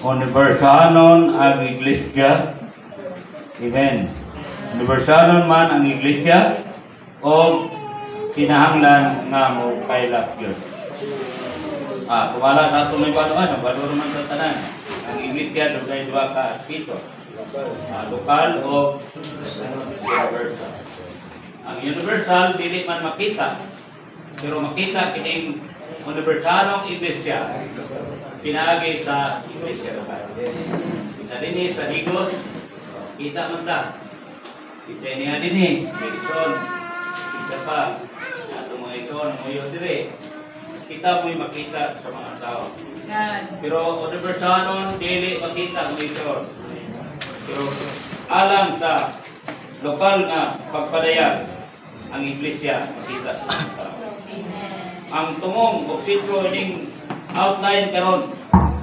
Universalon ang Iglesia. Amen. Universalon man ang Iglesia o kinahanglan nga mo kailap yun. Kumala sa ito may baluan. Ang balo naman sa tanan. Ang Iglesia doon ay dua ka aspito. Lokal o universal. Ang universal dili man makita. Pero makita kining universalong Iglesia pinaagi sa Iglesia lokal. Kita din sa Digos, kita man ta. Kita niya din Wilson, kita pa. Ato mga ison, muyo dire. Kita mo'y makita sa mga tao. Pero universalon dili makita mo ison. Pero alam sa lokal nga pagpadayag ang Iglesia makita sa mga tao. Ang tumong o sitro ning outline karon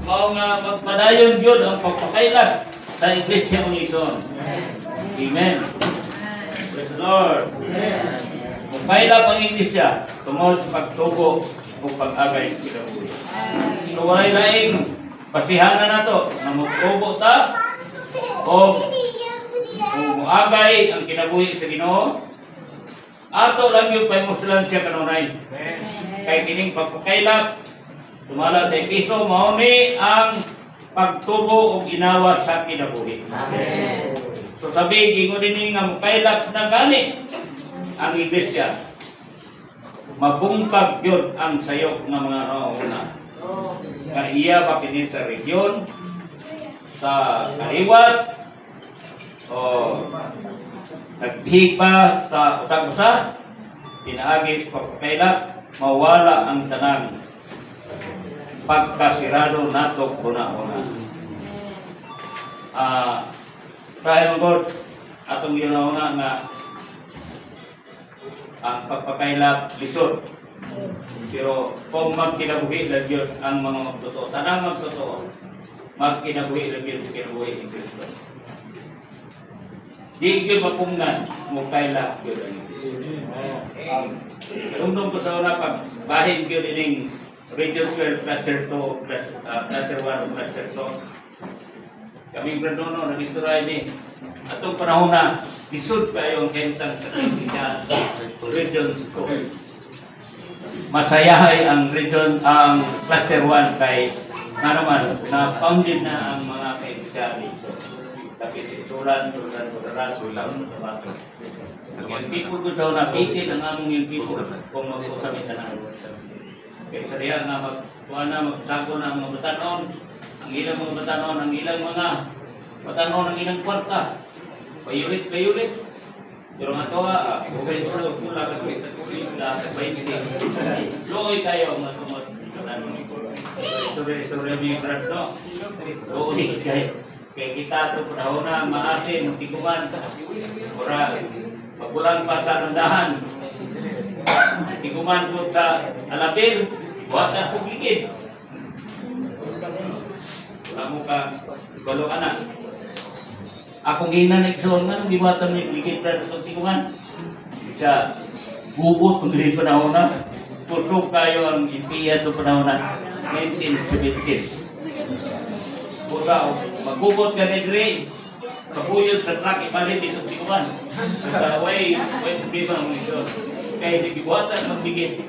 mao nga magpadayon gyud ang pagpakailan sa Iglesia mong ison. Amen. Praise the Lord. Magpailap ang Iglesia tungod sa pagtubo o pag-agay kinabuhi. So walay laing pasihanan nato na magtubo ta o muagay ang kinabuhi sa Ginoo. Ato lang yung paymuslan siya kanunay. Kay kining pagpakailap, sumala sa Episo, mauni ang pagtubo o ginawa sa kinabuhi. Amen. So sabi, gingo din nga mukailap na gani ang Iglesia. Mabungkag yun ang sayok ng mga nauna. Kaiya ba kini sa region, sa kaliwat, o nagbihig pa sa usag-usa, pinaagi sa pagpakailap, mawala ang tanang pagkasirado nato una-una. Dahil mga atong ginauna nga ang pagpakailap lisod. Pero kung magkinabuhi lang yun ang mga magtotoo, tanang magtotoo, magkinabuhi lang yun sa kinabuhi ni Kristo. Di yun mapungnan, mukailap yun ang Tungtong ko sa una, pag bahin yun ining Region 12, Cluster 2, Cluster 1, Cluster 2. Kaming Brandono, nag-istoray ni. Atong panahon na, lisod kayo ang kentang sa Region 2. Masayahay ang Region, ang Cluster 1 kay nga naman, na-founded na ang mga kaibigan dito. Kapit sulan, sulan, yung people ko daw napitin ang among yung people kung mag-usapin na lang. Kaya sa diyan nga magsago na ang mga batanon, ang ilang mga batanon, ang ilang mga batanon, ang ilang kwarta. Bayulit. Pero nga ito okay ko pula kasi loy kayo ang mga batanon. Istorya may grad no. Loy kayo. Kaya kita ito panahon na maasin, magtikuman. Para pagbulan pa sa nandahan. Tikuman po sa alapir, buhat sa pugligid. Wala mo ka, balo ka na. Akong ginanigson, anong gibuhatan niya ligid na itong tikuman? Sa gubot, kung rin panahon na, pusok kayo ang ipiya itong panahon na 1970s. Pusaw, magubot ka ni Gray, paguyod sa truck, ipalit itong tikuman. Sa way problema ang misyon. Kaya hindi gibuhatan, magbigit.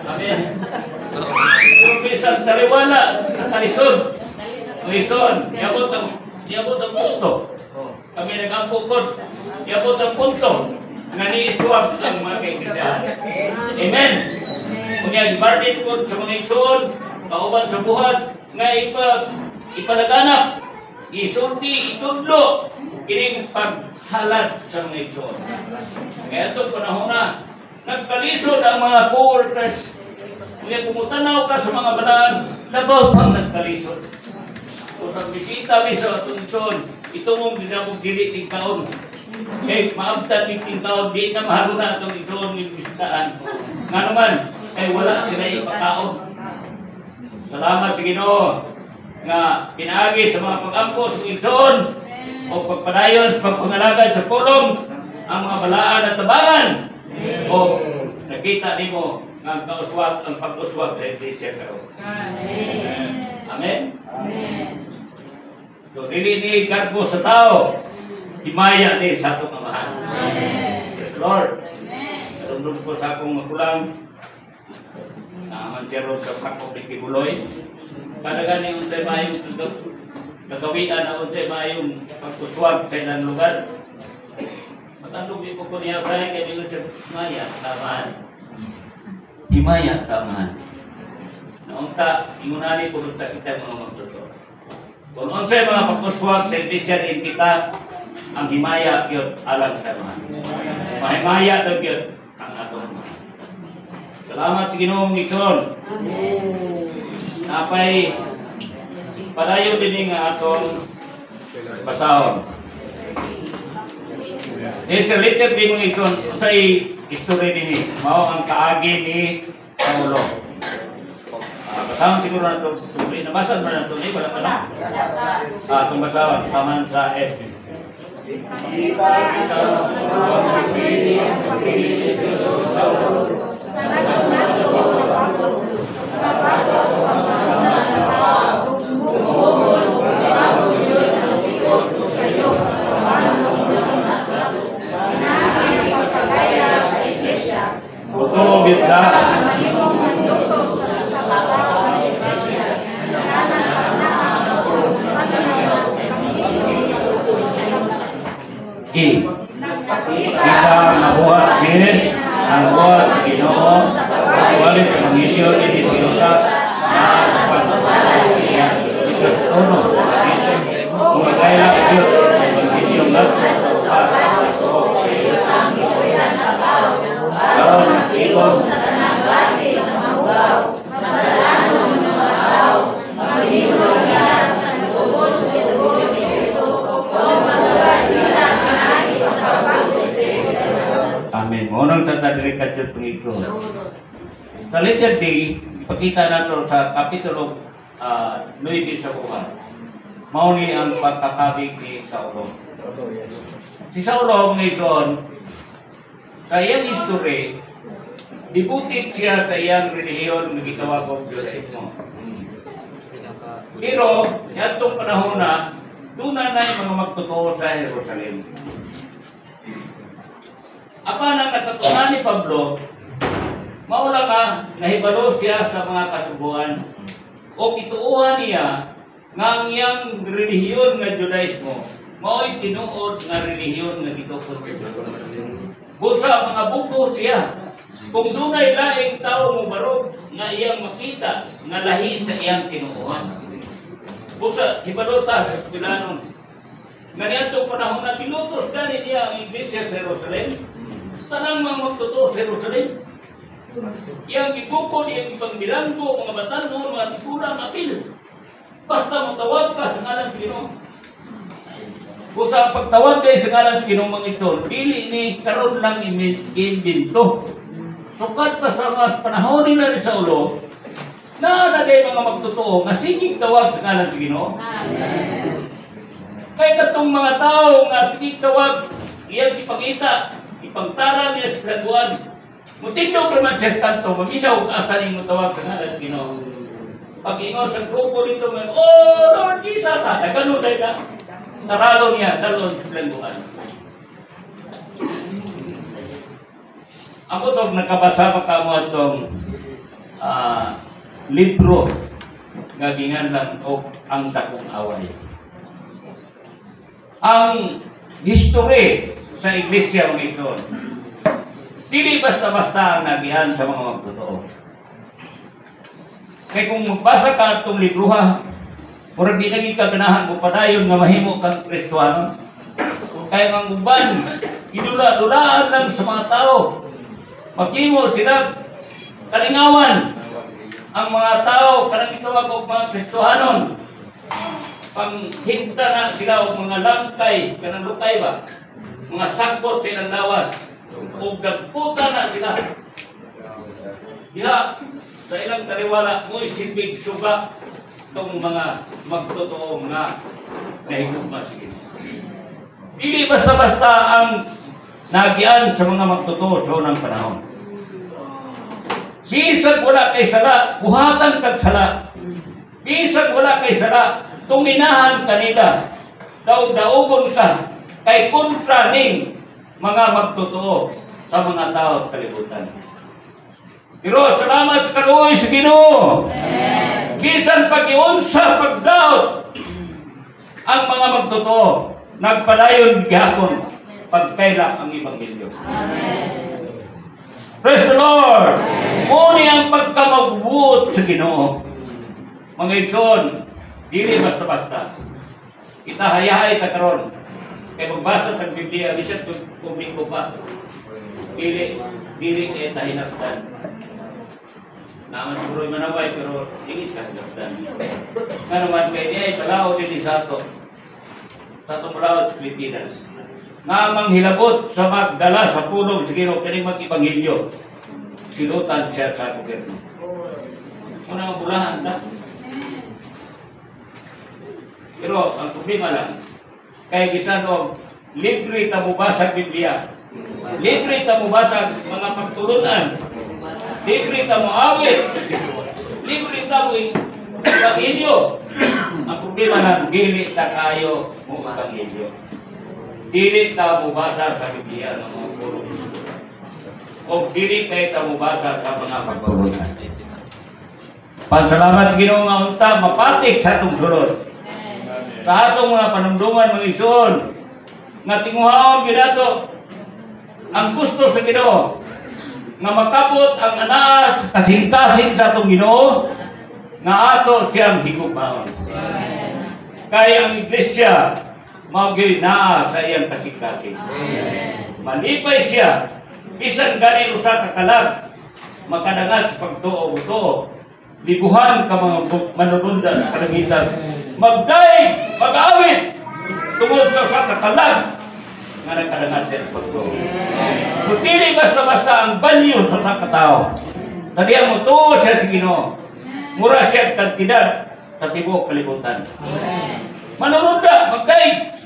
Amen. Pero pisang taliwala, sa talisod. Talisod, yabot ang punto. Kami nag-ampukos, yabot ang punto. Nani-iswap ang mga kaibigan. Amen. Kung yung barnet ko sa mga isun, kauban sa buhat, nga ipalaganap, isulti, itudlo, kining paghalat sa mga isun. Kaya itong panahon na, nagkalisod ang mga co-workers. Kaya kumutanaw ka sa mga balaan, labaw pang nagkalisod. So sa bisita mi sa itong isun, ito mong dinabog dili ting taon. Kaya maabtan ting taon, di na mahalo na itong isun yung bisitaan. Nga naman, ay wala sila ipakaon. Salamat sa Ginoo nga pinaagi sa mga pag-ampos ng isun o pagpadayon sa pagpangalagad sa pulong ang mga balaan at tabangan. O nakita nimo nga kauswag ang pag-uswag sa iglesia karon. Amen. So dili ni kargo sa tao, himaya ni sa atong amahan. Praise the Lord. Karundong ko sa akong magulang manjero sa pakop ni Kibuloy. Kadagan ni unsay mayong kagawian na unsay mayong pag-uswag sa ilang lugar. Matandog di ko niya kaya kaya dito siya himaya sa amahan. Himaya sa amahan. Noong ta, ingunani po kita mga magtuto. Kung unsay mga pag-uswag sa iglesia din kita, ang himaya yun alam sa amahan. Mahimaya daw yun ang atong amahan. Salamat sa Ginoong Nixon. Napay padayon din nga atong basahon. Sa letter din mga Nixon, sa history din mao ang kaagi ni Paulo. Basahon siguro na ito, nabasad mo na ito, hindi pala pala. Itong basahon, taman sa F. Betul kita. Kita mabuhat din ang buhat Ginoo, walit Panginoon ini tinutat na sa pagpapalay niya sa trono. Kung magkailang Diyos, Panginoon na sa daon ikon sa tanang klase sa mabugaw, masalanan ng mga tao, maghihulog na sa nagubos sa dugo si Kristo, o magawas nila kanagi sa pagpapos si Kristo. Amen. Ngunang tatadiri ka Diyos Panginoon. Sa letter D, ipakita nato sa kapitulo 9 sa buwan. Mauni ang pagkakabig ni Saulo. Si Saulo ngayon, sa iyang history, dibutit siya sa iyang relihiyon na gitawag ko Diosismo. Pero, yatong panahon na, doon na yung mga magtotoo sa Jerusalem. Apa nang natutunan ni Pablo, maula ka, nahibalo siya sa mga kasubuan, o kituuhan niya, nga ang iyang relihiyon nga Judaismo mao'y tinuod nga relihiyon nga gitukod kay busa mga buko siya. Kung dunay laing tao mo barog nga iyang makita nga lahi sa iyang tinuohan. Busa hibalota sa Pilanon. Nga niyatong panahon na pinutos gani niya ang iglesia sa Jerusalem. Tanang mga magtuto sa Jerusalem. Iyang gigukod, iyang ibang bilanggo, mga batanon, mga tikulang apil. Basta magtawag ka sa ngalan sa Ginoo. Kung sa pagtawag kayo sa ngalan sa Ginoo mga ito, dili ni karon lang imbento. Sukat pa sa mga panahon nila ni Saulo, na kayo mga magtotoo, nga sigig tawag sa ngalan sa Ginoo. Kaya katong mga tao nga sigig tawag, iyang ipakita, ipangtara niya sa pinaguan. Mutindog naman siya kanto, maminaw asan yung tawag sa ngalan sa Ginoo. Pag-ingon sa grupo nito, oh Lord Jesus, nagano tayo na. Naralo niya, dalon sa pinaguan. Ako itong nakabasa pa kamo itong libro nga ginganlan o ang dakong away. Ang history sa iglesia mga ito, dili basta-basta ang nagihan sa mga magtotoo. Kaya kung magbasa ka itong libro ha, murag di naging kaganahan mo padayon nga mahimo kang Kristohano. Kaya ang uban, idula-dulaan lang sa mga tao. Pagkimo sila kalingawan ang mga tao kanang itawag og mga Kristohanon. Panghinta na sila og mga langkay, kanang lukay ba? Mga sakot silang lawas. O gagputa na sila. Diha, sa ilang kaliwala, mo'y silbig suga itong mga magtotoo nga nahigugma sige. Dili basta-basta ang nagian sa mga magtotoo sa unang panahon. Bisag wala kay sala, buhatan kag sala. Bisag wala kay sala, tunginahan kanila. Daog-daogon ka kay kontra ning mga magtotoo sa mga tao sa kalibutan. Pero salamat sa kaluoy sa Ginoo. Bisan pag-iunsa, pagdaot ang mga magtotoo, nagpadayon gihapon pagkaila ang Ebanghelyo. Praise the Lord! Muni ang pagkamagbuot sa Ginoo. Mga igsoon, dili basta-basta. Kita hayahay ta karon. Kaya magbasa ng Biblia, bisan publiko pa. Dili kaya tahinaptan. Naman siguro yung manaway, pero tingis ka hinaptan. Nga naman kaya niya, italao din sa ato. Sa atong malawat sa Pilipinas. Nga manghilabot sa magdala sa pulong sa Ginoo kani mag-Ebanghelyo. Silutan siya sa gobyerno. Muna ang bulahan na. Pero ang problema lang, kaya bisan og libre ta mubasa Biblia. Libre ta mubasa mga pagtulunan. Libre ta mo awit. Libre ta mo Ebanghelyo. Ang problema lang, dili ta kayo mo Ebanghelyo. Dili ta mubasa sa Biblia ng mga pulong. O dili kayo ta mubasa sa mga pagtulunan. Pansalamat Ginoo nga unta mapatik sa atong sulod. Sa atong mga panumduman mga igsoon nga tinguhaon ginato ang gusto sa Ginoo nga makabot ang anaa sa kasing-kasing sa atong Ginoo nga ato siyang higugmaon. Kaya ang iglesia mao gyud naa sa iyang kasing-kasing. Malipay siya bisan gani usa ka kalag makadangat sa pagtuo-tuo. Libuhan ka mga manunundan sa kalamitan. Magdaig, mag-awit tungod sa usa ka kalag nga nagkadangat sa pagtuo. Kung dili basta-basta ang banyo sa usa ka tawo. Kadiya mo tuo siya sa Ginoo. Mura siya kantidad sa tibuok kalibutan. Manununda, magdaig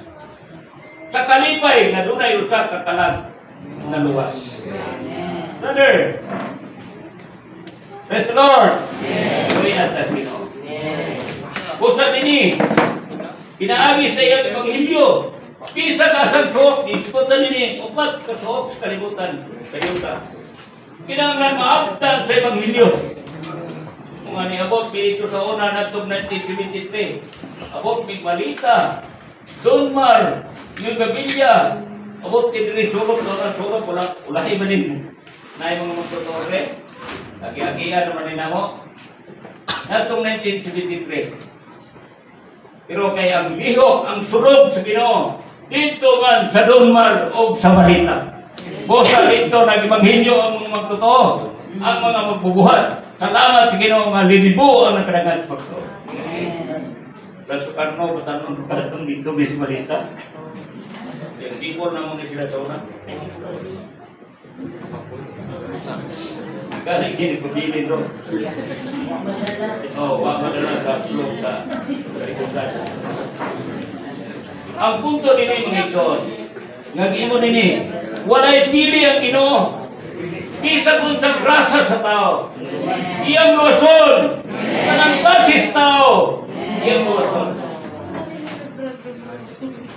sa kalipay nga dunay usa ka kalag na luwas. Brother, praise the Lord. Glory at Ginoo. Usa dinhi pinaagi sa iyang Ebanghelyo. Bisa ka sa suok, iskutan nini upat ka suok sa kalibutan. Kayuta. Kinahanglan maabtan sa Ebanghelyo. Mga niabot, pinito sa una natong 1973. Abot, may balita. Donmar, yung gabilya. Abot, kiniri sulok, ulahi ba din? Na yung mga magtutore. Lagi-agiya naman din ako. Natong 1973. Pero kaya ang lihok, ang sulog sa Ginoo, dito man sa Donmar o sa balita. Bosa dito, nag-ibanghelyo ang mga magtotoo, ang mga magbubuhat. Salamat sa Ginoo nga lilibo ang nakadangan sa pagtotoo. Pero karno, batanong dito, bis balita. Hindi ko na muna sila sa una. Galing gini ko dili do. Oh, wala na sa sulong sa kalikutan. Ang punto din mga igsoon, nag-imo din walay pili ang Ginoo. Bisa kung sa grasa sa tao. Iyang luson, kanang basis tao. Iyang luson.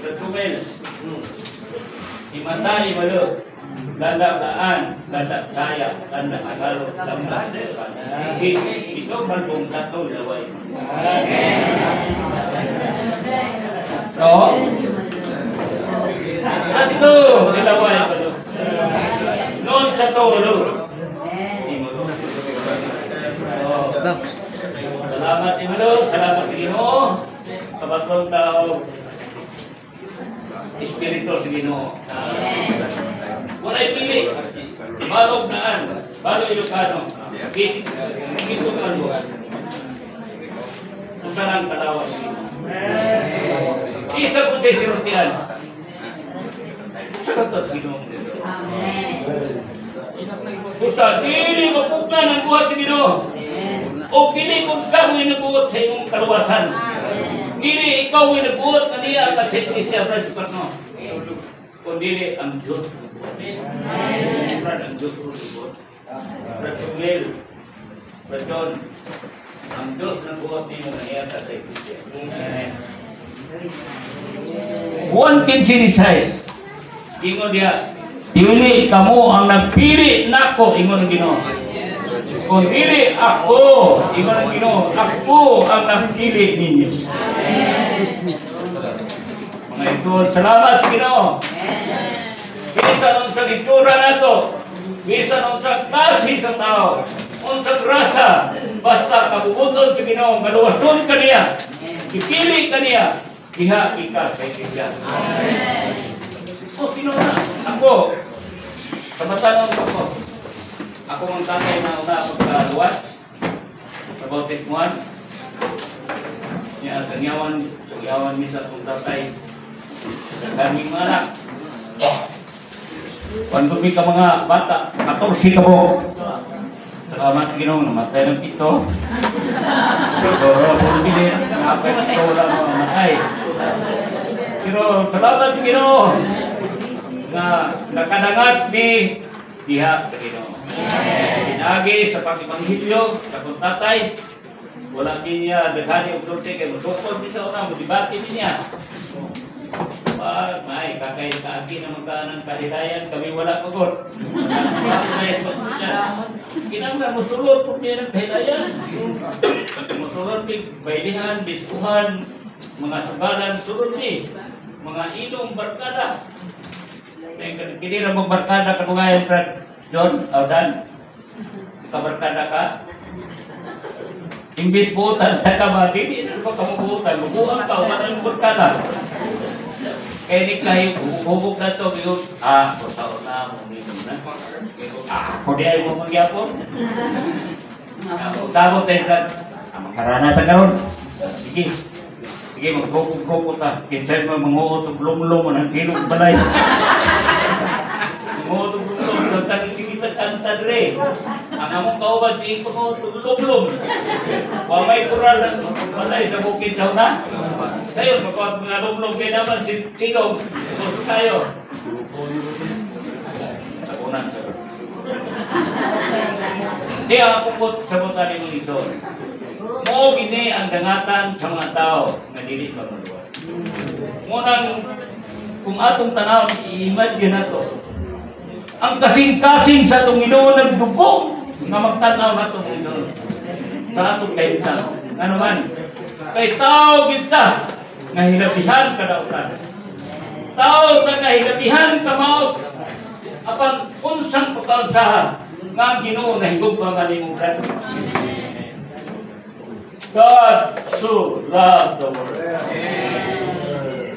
Retumel. Imatali malo. Ganda-gaan, ganda kaya, ganda agalo, ganda ito man kung sato laway. No? Sato, dilaway pa do. Noon sato, lo. Salamat Imalo, salamat sa Ginoo. Kabatong tao, Espiritu sa Ginoo. Walay pili. Balog naan. Balog Ilocano. Ito ka mo. Usa lang kalawas. Isa po sa sinuntian. Sagot sa Ginoo. Usa, dili mapugna ng buhat sa Ginoo. O dili kung kamoy nabuhat sa imong kaluwasan. Dili ikaw ay nabuhat na niya at sa Iglesia Principal no. Kundi ang Diyos. Bukan ang Diyos tersebut. Bertumil, berjon, ang Diyos ng buhat ni mga sa Iglesia. Buwan kinsinisay. Ingon dia, dili kamu ang nagpili nako, ingon Ginoo. Kung dili ako, ingon Ginoo, ako ang nagpili ninyo. Mga ito, salamat Ginoo. Bisa nung sa itsura na to, bisa nung sa kasi sa tao, nung sa grasa, basta kabubuton sa Ginoo, maluwason ka niya, ipili ka niya, diha ikas kay siya. So, sino na? Ako, sa matanong ako ang tatay na una pagkaluwas, sa Bautic 1, niya, tangyawan misa kong tatay, sa kaming mga anak. Kung kami ka mga bata, 14 ka po. Salamat Ginoo, namatay ng pito. Pero kung hindi, namatay ng pito, wala mga namatay. Pero salamat Ginoo, na nakadangat ni diha sa Ginoo. Pinagi sa pag-ibanghilyo, sa kong tatay, wala din niya, daghani ang sulti, kaya musukod din sa una, mudibati din niya. May kakay-kaki na magkaan ng kahilayan, kami wala pagod. Kinanglan, musulod po niya ng kahilayan. Musulod, bailihan, biskuhan, mga sugalan, sulod niya. Mga ilong barkada. Kini na mong barkada ka ngayon, Brad John, Dan. Kabarkada ka. Imbis buutan, ka ba? Hindi na ba kamubuutan? Mabuang ka, wala yung barkada. Kaya di kayo, hubog na ito, yun. Putaw na, munginom na. Kung di ay mo magyapon. Sabot tayo sa, makarana sa karon. Sige, sige, maghubog-hubog ta. Kinsay mo, manguot, blum-blum, ang kilong balay. Manguot, blum-blum, nagtagin kita kanta dre. Ang among kauban, di manguot, blum-blum. Pamay kural ng balay sa bukid sa una. Kayo, magkawag mga lumlong din naman, sigong, gusto tayo. Sabunan, sir. Di ang akong sabutan ni Mulison. Mo gini ang dangatan sa mga tao na dili maluwa. Ngunang, kung atong tanaw, i-imagine na to. Ang kasing-kasing sa itong Ginoo nagdugo, na magtanaw na itong Ginoo. sa atong kahimtang. Ano man? Kay tao kita nga hilabihan ka daw ka. Tao ka nga hilabihan ka maot. Apan unsang pagkaunsahan nga ang Ginoo na higugma nga nimong brad. God so loved the world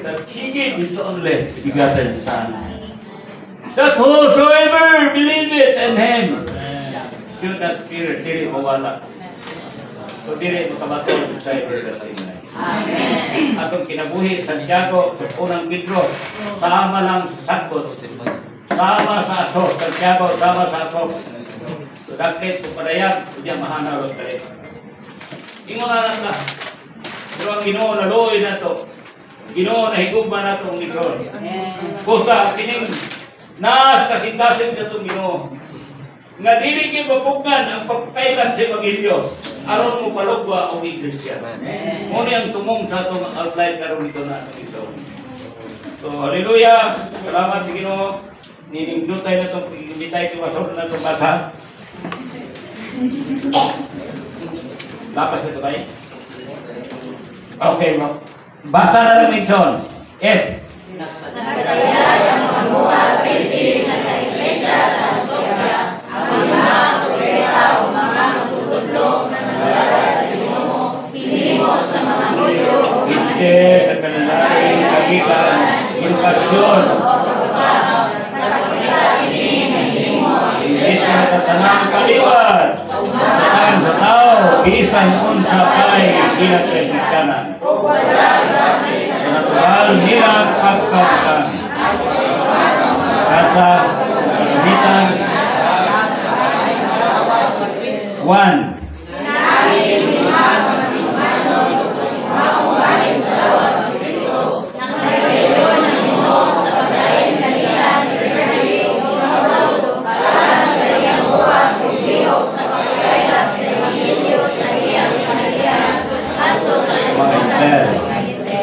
that He gave His only begotten Son, that whosoever believeth in Him should not fear, dili mawala. So dili makabaton sa everlasting life. Amen. Atong kinabuhi Santiago sa unang Pedro, sama lang sa sagot, sama sa aso, Santiago sama sa aso. So dakit pupadayag, kudya mahana ron kalit. Ingon na lang. Pero ang Ginoo naluoy na to. Ginoo na higugma na itong lechon. Kusa, kining naas kasing-kasing sa itong Ginoo. Nga dili kayo mapugan ang pagkailan sa Evangelyo. Aron mo palugwa ang iglesia. Muna ang tumong sa itong outline karon ito na ito. So, hallelujah. Salamat sa Ginoo. Ninimdutay na itong imitay tiwasol na itong basa. Lapas ito tayo. Okay, basa na lang Nixon. F. Nagpadaya ang mga buhat Kristi na sa Iglesia sa Antioquia, ang mga propeta o mga magtutudlo na nagdala sa Ginoo, hinimo sa mga Hudyo o mga Hindi, nagkanalay, kagitan, impasyon. Hindi siya sa tanang kaliwan. Ang sa tao, bisan unsa kay ilang kaibiganan. Sa natural nilang pagkabutan. Kasa, kagamitan. 1.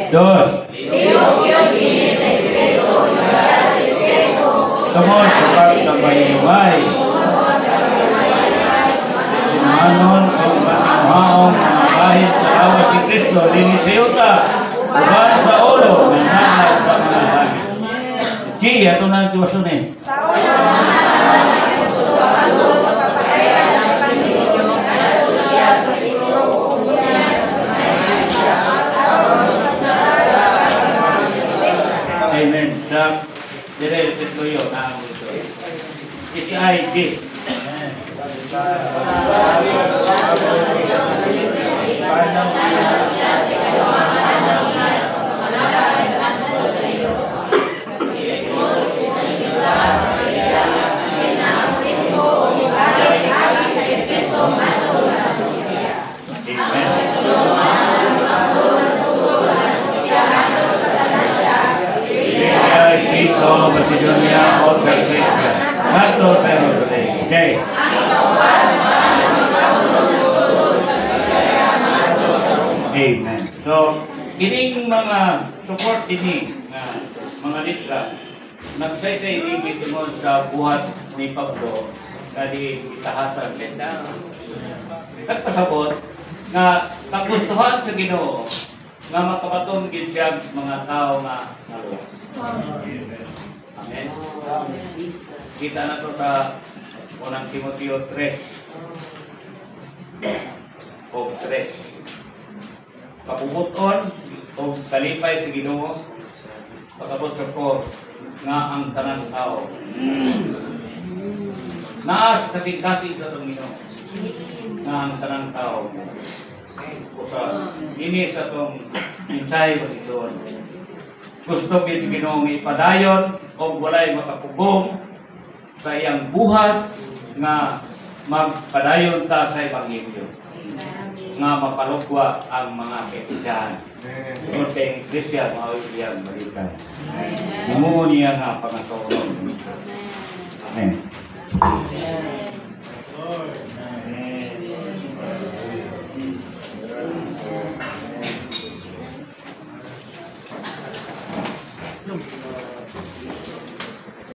Dos. Tungod sa pagtabayuhay. Manon kung matimuhaong mga kahit sa awa si Kristo, linisiyuta, uban sa ulo, nananag sa mga langit. Sige, ito na ang tiwasunin. Amen. Dire ito yun. Iti ay di. Cristo, Macedonia, all Persia. Mato pero okay. Amen. So, kining mga support ini mga litra nagsaysay ini tungod sa buhat ni Pablo kadi itahasan nagpasabot nga kagustuhan sa Ginoo nga makabaton gid siya mga tao nga naluwas. Amen. Kita na to sa unang Timoteo 3 o 3. Kapubuton o kalipay sa Ginoo pagabot sa ko nga ang tanang tao. Naas kasing-kasing sa itong Ginoo nga ang tanang tao. O sa ini sa itong mensahe o ito. Gusto gid Ginoo ipadayon o walay makapugong sa iyang buhat nga magpadayon ta sa Ebanghelyo. Nga mapalugwa ang mga kaibigan. Tungod kay Kristiyan mao iyang balikan. Imo niya nga pangatulong. Amen.